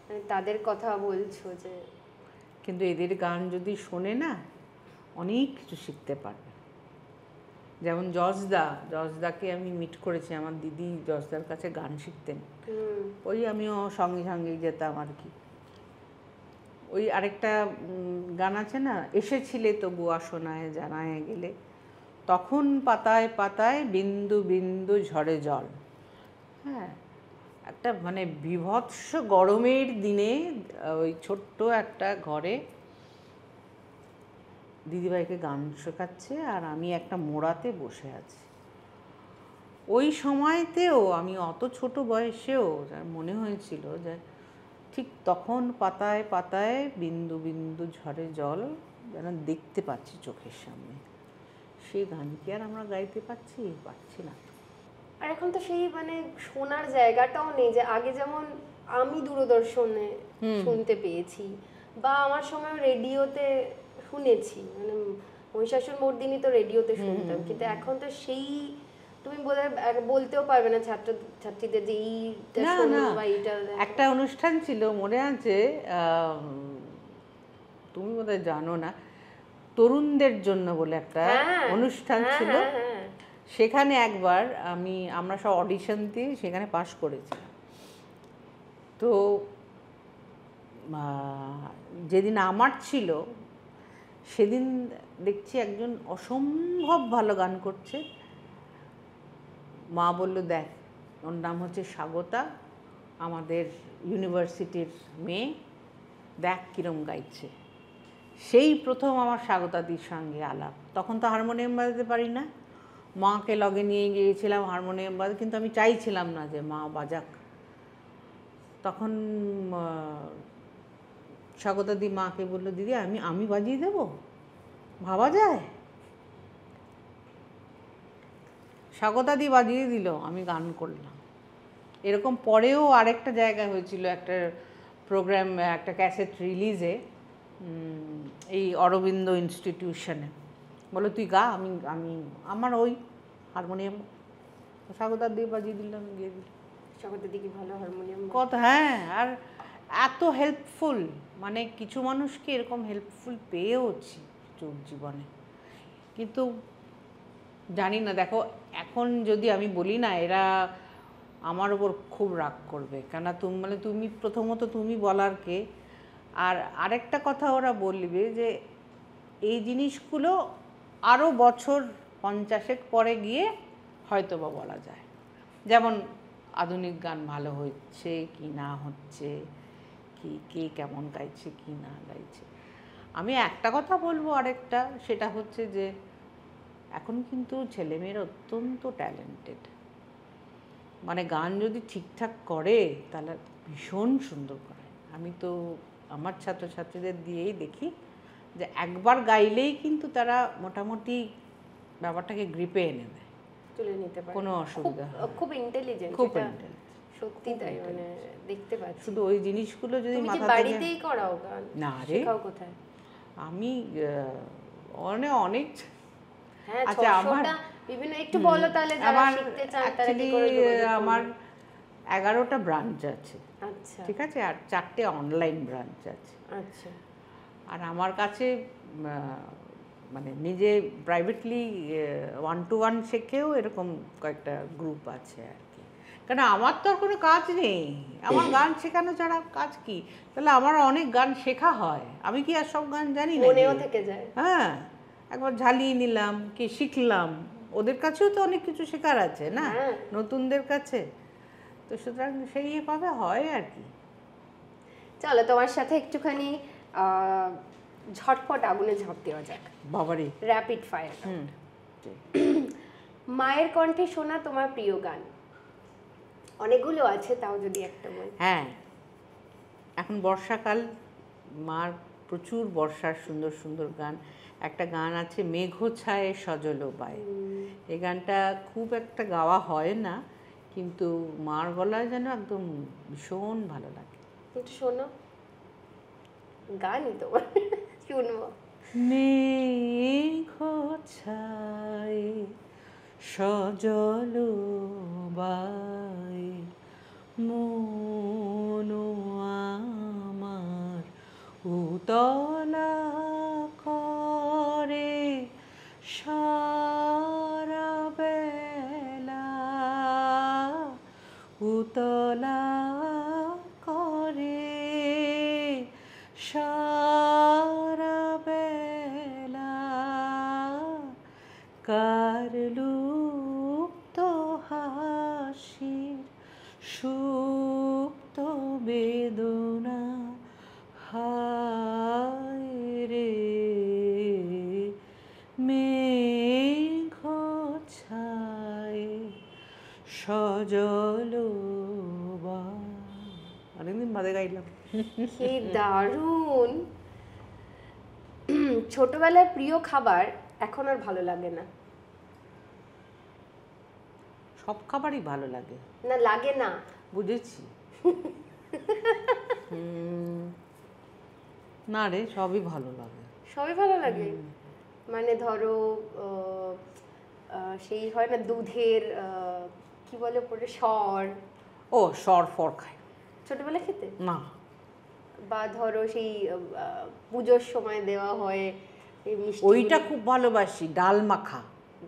মানে তাদের কথা বলছো যে, কিন্তু এদের গান যদি শোনে না, অনেক কিছু শিখতে পারবে। যেমন জজদাকে আমি মিট করেছি, আমার দিদি জজদার কাছে গান শিখতেন, ওই আমিও সঙ্গে সঙ্গেই যেতাম আর কি। ওই আরেকটা গান আছে না, এসেছিলে তবু আসনায় জানায় গেলে, তখন পাতায় পাতায় বিন্দু বিন্দু ঝরে জল। হ্যাঁ, একটা মানে বীভৎস গরমের দিনে ওই ছোট্ট একটা ঘরে দিদিভাইকে গান শেখাচ্ছে, আর আমি একটা মোড়াতে বসে আছি। ওই সময়তেও আমি অত ছোট বয়সেও মনে হয়েছিল যে ঠিক তখন পাতায় পাতায় বিন্দু বিন্দু ঝরে জল, যেন দেখতে পাচ্ছি চোখের সামনে। সেই গান কি আর আমরা গাইতে পারছি না। আর এখন তো সেই মানে শোনার জায়গাটাও নেই, যে আগে যেমন আমি দূরদর্শনে শুনতে পেয়েছি, বা আমার সময় রেডিওতে শুনেছি, মানে মহিষাসুর মর্দিনী তো রেডিওতে শুনতাম, কিন্তু এখন তো সেই তুমি বলতেও পারবে না ছাত্রীদের যে এইটা না শোনো না বা এইটা দেখো। একটা অনুষ্ঠান ছিল মনে আছে, তুমি বোধহয় জানো না, তরুণদের জন্য বলে একটা হ্যাঁ, অনুষ্ঠান হ্যাঁ, ছিল। হ্যাঁ, হ্যাঁ। সেখানে একবার আমরা সব অডিশন দিয়ে সেখানে পাশ করেছিলাম। তো যেদিন আমার ছিল সেদিন দেখছি একজন অসম্ভব ভালো গান করছে। মা বলল, দেখ ওর নাম হচ্ছে স্বাগতা, আমাদের ইউনিভার্সিটির মেয়ে, দেখ কিরম গাইছে। সেই প্রথম আমার স্বাগতাদির সঙ্গে আলাপ। তখন তো হারমোনিয়াম বাজাতে পারি না, মাকে লগে নিয়ে গিয়েছিলাম হারমোনিয়াম বাজাতে, কিন্তু আমি চাইছিলাম না যে মা বাজাক। তখন স্বাগতাদি মাকে বললো, দিদি আমি বাজিয়ে দেবো, ভাবা যায়? স্বাগতাদি বাজিয়ে দিল, আমি গান করলাম। এরকম পরেও আরেকটা জায়গায় হয়েছিল, একটা প্রোগ্রাম, একটা ক্যাসেট রিলিজে, এই অরবিন্দ ইনস্টিটিউশনে। বলো তুই গা, আমি আমার ওই হারমোনিয়াম স্বাগতার দিয়ে বাজিয়ে দিলাম, গিয়ে দিলাম। স্বাগতা দিদি ভালো হারমোনিয়াম কত, হ্যাঁ। আর এত হেল্পফুল, মানে কিছু মানুষকে এরকম হেল্পফুল পেয়েওছি জীবনে। কিন্তু জানি না, দেখো এখন যদি আমি বলি না, এরা আমার ওপর খুব রাগ করবে, কেন তুমি প্রথমত তুমি বলার কে। আর আরেকটা কথা ওরা বলবে যে এই জিনিসগুলো আরও বছর 50 পরে গিয়ে হয়তো বা বলা যায়, যেমন আধুনিক গান ভালো হচ্ছে কি না হচ্ছে, কি কে কেমন গাইছে কি না গাইছে। আমি একটা কথা বলবো, আরেকটা, সেটা হচ্ছে যে এখন কিন্তু ছেলেমেয়েরা অত্যন্ত ট্যালেন্টেড। মানে গান যদি ঠিকঠাক করে তাহলে ভীষণ সুন্দর করে। আমি তো আমার ছাত্রছাত্রীদের দিয়েই দেখি যে একবার গাইলেই কিন্তু তারা মোটামুটি ব্যাপারটাকে গ্রিপে এনে দেয়, তুলে নিতে পারে, কোনো অসুবিধা হয় না। খুব ইন্টেলিজেন্ট, খুব এটা intelligent, সত্যি তাই, মানে দেখতে পাচ্ছি। শুধু ওই জিনিসগুলো যদি তুমি কি মাথা থেকে, বাড়িতেই করাও গান? না রে, শেখাও কোথায়? আমি অনেক হ্যাঁ, আচ্ছা, আমার বিভিন্ন, একটু বলো তাহলে যারা শিখতে চান তারা কি করে যোগাযোগ করবে? আমার 11টা ব্রাঞ্চ আছে, আচ্ছা, ঠিক আছে, আর 4টে অনলাইন ব্রাঞ্চ আছে। আচ্ছা। আর আমার কাছে মানে নিজে প্রাইভেটলি 1-to-1 শেখেও এরকম কয়েকটা গ্রুপ আছে আর কি। কেন আমার তো আর কোনো কাজ নেই, আমার গান শেখানো ছাড়া কাজ কি? তাহলে আমার অনেক গান শেখা হয়, আমি কি আর সব গান জানি না? মনেও থেকে যায়। হ্যাঁ, একবার ঝালিয়ে নিলাম, কি শিখলাম, ওদের কাছেও তো অনেক কিছু শেখার আছে না, নতুনদের কাছে। তো সুতরাং সেইভাবে হয় আর কি। চলো তোমার সাথে একটুখানি ঝটপট আগুনে ঝাঁপ দেওয়া যাক। বাবারে, র্যাপিড ফায়ার। মায়ের কণ্ঠে শোনা তোমার প্রিয় গান? অনেকগুলো আছে, তাও যদি একটা বল। হ্যাঁ, এখন বর্ষাকাল, মার প্রচুর বর্ষার সুন্দর সুন্দর গান। একটা গান আছে, মেঘ ছায়ে সজল বায়। এই গানটা খুব একটা গাওয়া হয় না, কিন্তু মার গলায় যেন একদম ভীষণ ভালো লাগে। একটু শোনো, গানই তোমার শুনবো। মেঘ ছায়ে সজল বায়, মন আমার উতলা করে সারা বেলা, উতলা করে সারা বেলা, কার লুপ্ত হাসির সুপ্ত বেদনা, হায় রে মেঘ ছায়ে সজল বায়। অনেকদিন বাদে গাইলাম। কি দারুণ! ছোটবেলার প্রিয় খাবার এখন আর ভালো লাগে না? সব খাবারই ভালো লাগে না, লাগে না, বুঝেছি। না রে, সবই ভালো লাগে। সবই ভালো লাগে। মানে ধরো সেই হয় না দুধের কি বলে পরে সর, ও সর ফর খায় ছোটবেলা খেতে? না। বা ধরো সেই পুজোর সময় দেওয়া হয় এই মিষ্টি, ওইটা খুব ভালোবাসি, ডাল মাখা।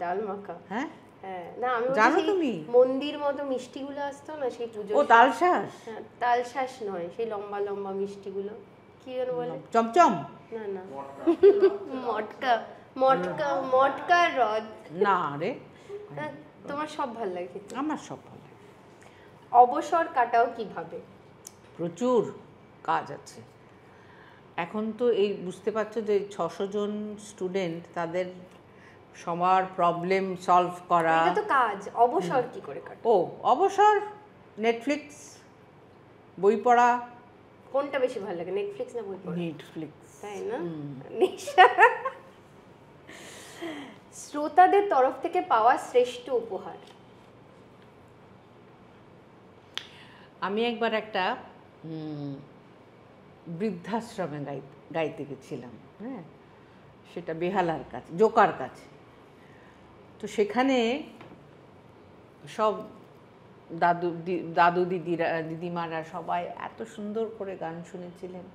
ডাল মাখা? হ্যাঁ হ্যাঁ, না আমি জানো বলছি তুমি মন্দির মতো মিষ্টিগুলো আসতো না সেই পুজো। ও তালশাঁস? হ্যাঁ, তালশাঁস নয়, সেই লম্বা লম্বা মিষ্টিগুলো কি যেন বলে? চমচম? না না, মটকা, মটকা, মটকার রদ। না রে, তোমার সব ভালো লাগে খেতে? আমার সব ভালো লাগে। অবসর কাটাও কিভাবে? প্রচুর কাজ আছে এখন তো, এই বুঝতে পারছো যে 600 জন স্টুডেন্ট, তাদের সবার প্রবলেম সলভ করা, এটা তো কাজ। অবসর কি করে কাটো? ও অবসর নেটফ্লিক্স, বই পড়া। কোনটা বেশি ভালো লাগে, নেটফ্লিক্স না বই পড়া? নেটফ্লিক্স। তাই না? শ্রোতাদের তরফ থেকে পাওয়া শ্রেষ্ঠ উপহার? আমি একবার একটা বৃদ্ধাশ্রমে গাইতে গেছিলাম, হ্যাঁ, সেটা বেহালার কাছে, জোকার কাছে। তো সেখানে সব দাদু দিদিমারা সবাই এত সুন্দর করে গান শুনেছিলেন।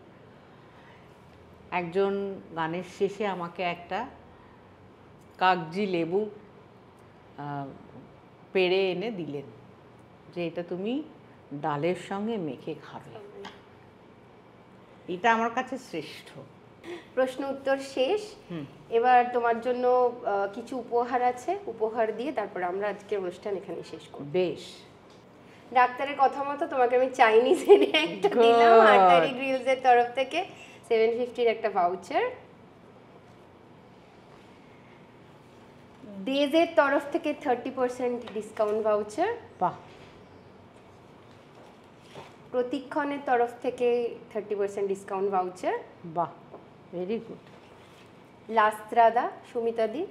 একজন গানের শেষে আমাকে একটা কাগজি লেবু পেড়ে এনে দিলেন, যে এটা তুমি ডালের সঙ্গে মেখে খাবে। এটা আমার কাছে শ্রেষ্ঠ। প্রশ্ন উত্তর শেষ। এবার তোমার জন্য কিছু উপহার আছে, উপহার দিয়ে তারপর আমরা আজকের অনুষ্ঠান এখানে শেষ করব। বেশ। ডাক্তারের কথা মতো তোমাকে আমি চাইনিজ এনে একটা দিলাম আটারি গ্রিলস এর তরফ থেকে 750 এর একটা ভাউচার। ডেজের তরফ থেকে 30% ডিসকাউন্ট ভাউচার। বাহ। প্রতিক্ষণের তরফ থেকে 30% ডিসকাউন্ট ভাউচার। বাহ, ভেরি গুড। লাস্ত্রাদা সুমিতাদি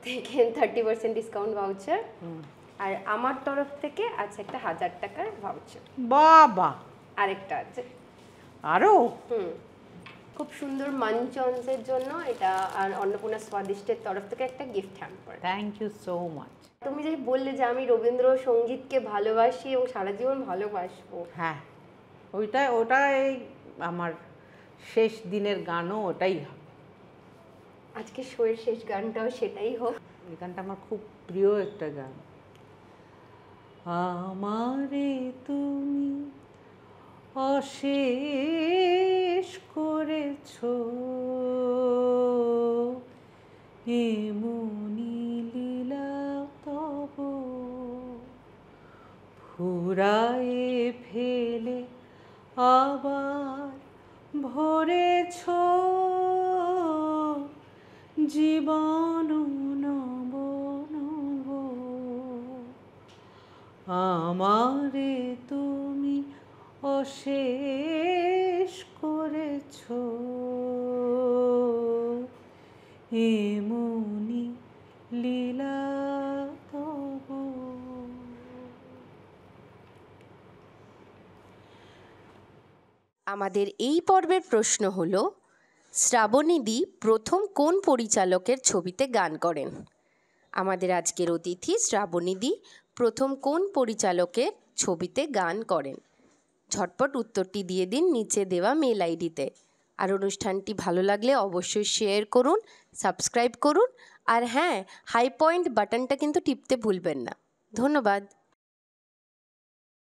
থেকে 30% ডিসকাউন্ট ভাউচার। আর আমার তরফ থেকে আছে একটা 1000 টাকার ভাউচার। বাবা, আরেকটা আছে আরো? খুব সুন্দর মানচন্সের জন্য এটা, আর অন্নপূর্ণা স্বাদিষ্টের তরফ থেকে একটা gift hamper. Thank you so much. তুমি যে বললে যে আমি রবীন্দ্রসঙ্গীতকে ভালোবাসি এবং সারা জীবন ভালোবাসবো, হ্যাঁ, ওটাই আমার শেষ দিনের গানও ওটাই হবে। আজকে শোয়ের শেষ গানটাও সেটাই হোক। এই গানটা আমার খুব প্রিয় একটা গান। আমারে তুমি অশেষ করেছো, এমনি লীলা তব ফুরায়ে ফেলে আবার ভরেছো জীবন নব নব। আমারে তুমি অশেষ করেছো, এমনি লীলা তব। আমাদের এই পর্বের প্রশ্ন হলো, শ্রাবণীদি প্রথম কোন পরিচালকের ছবিতে গান করেন? আমাদের আজকের অতিথি শ্রাবণীদি প্রথম কোন পরিচালকের ছবিতে গান করেন? ঝটপট উত্তরটি দিয়ে দিন নিচে দেওয়া মেল আইডিতে। আর অনুষ্ঠানটি ভালো লাগলে অবশ্যই শেয়ার করুন, সাবস্ক্রাইব করুন, আর হ্যাঁ, হাই পয়েন্ট বাটনটা কিন্তু টিপতে ভুলবেন না। ধন্যবাদ।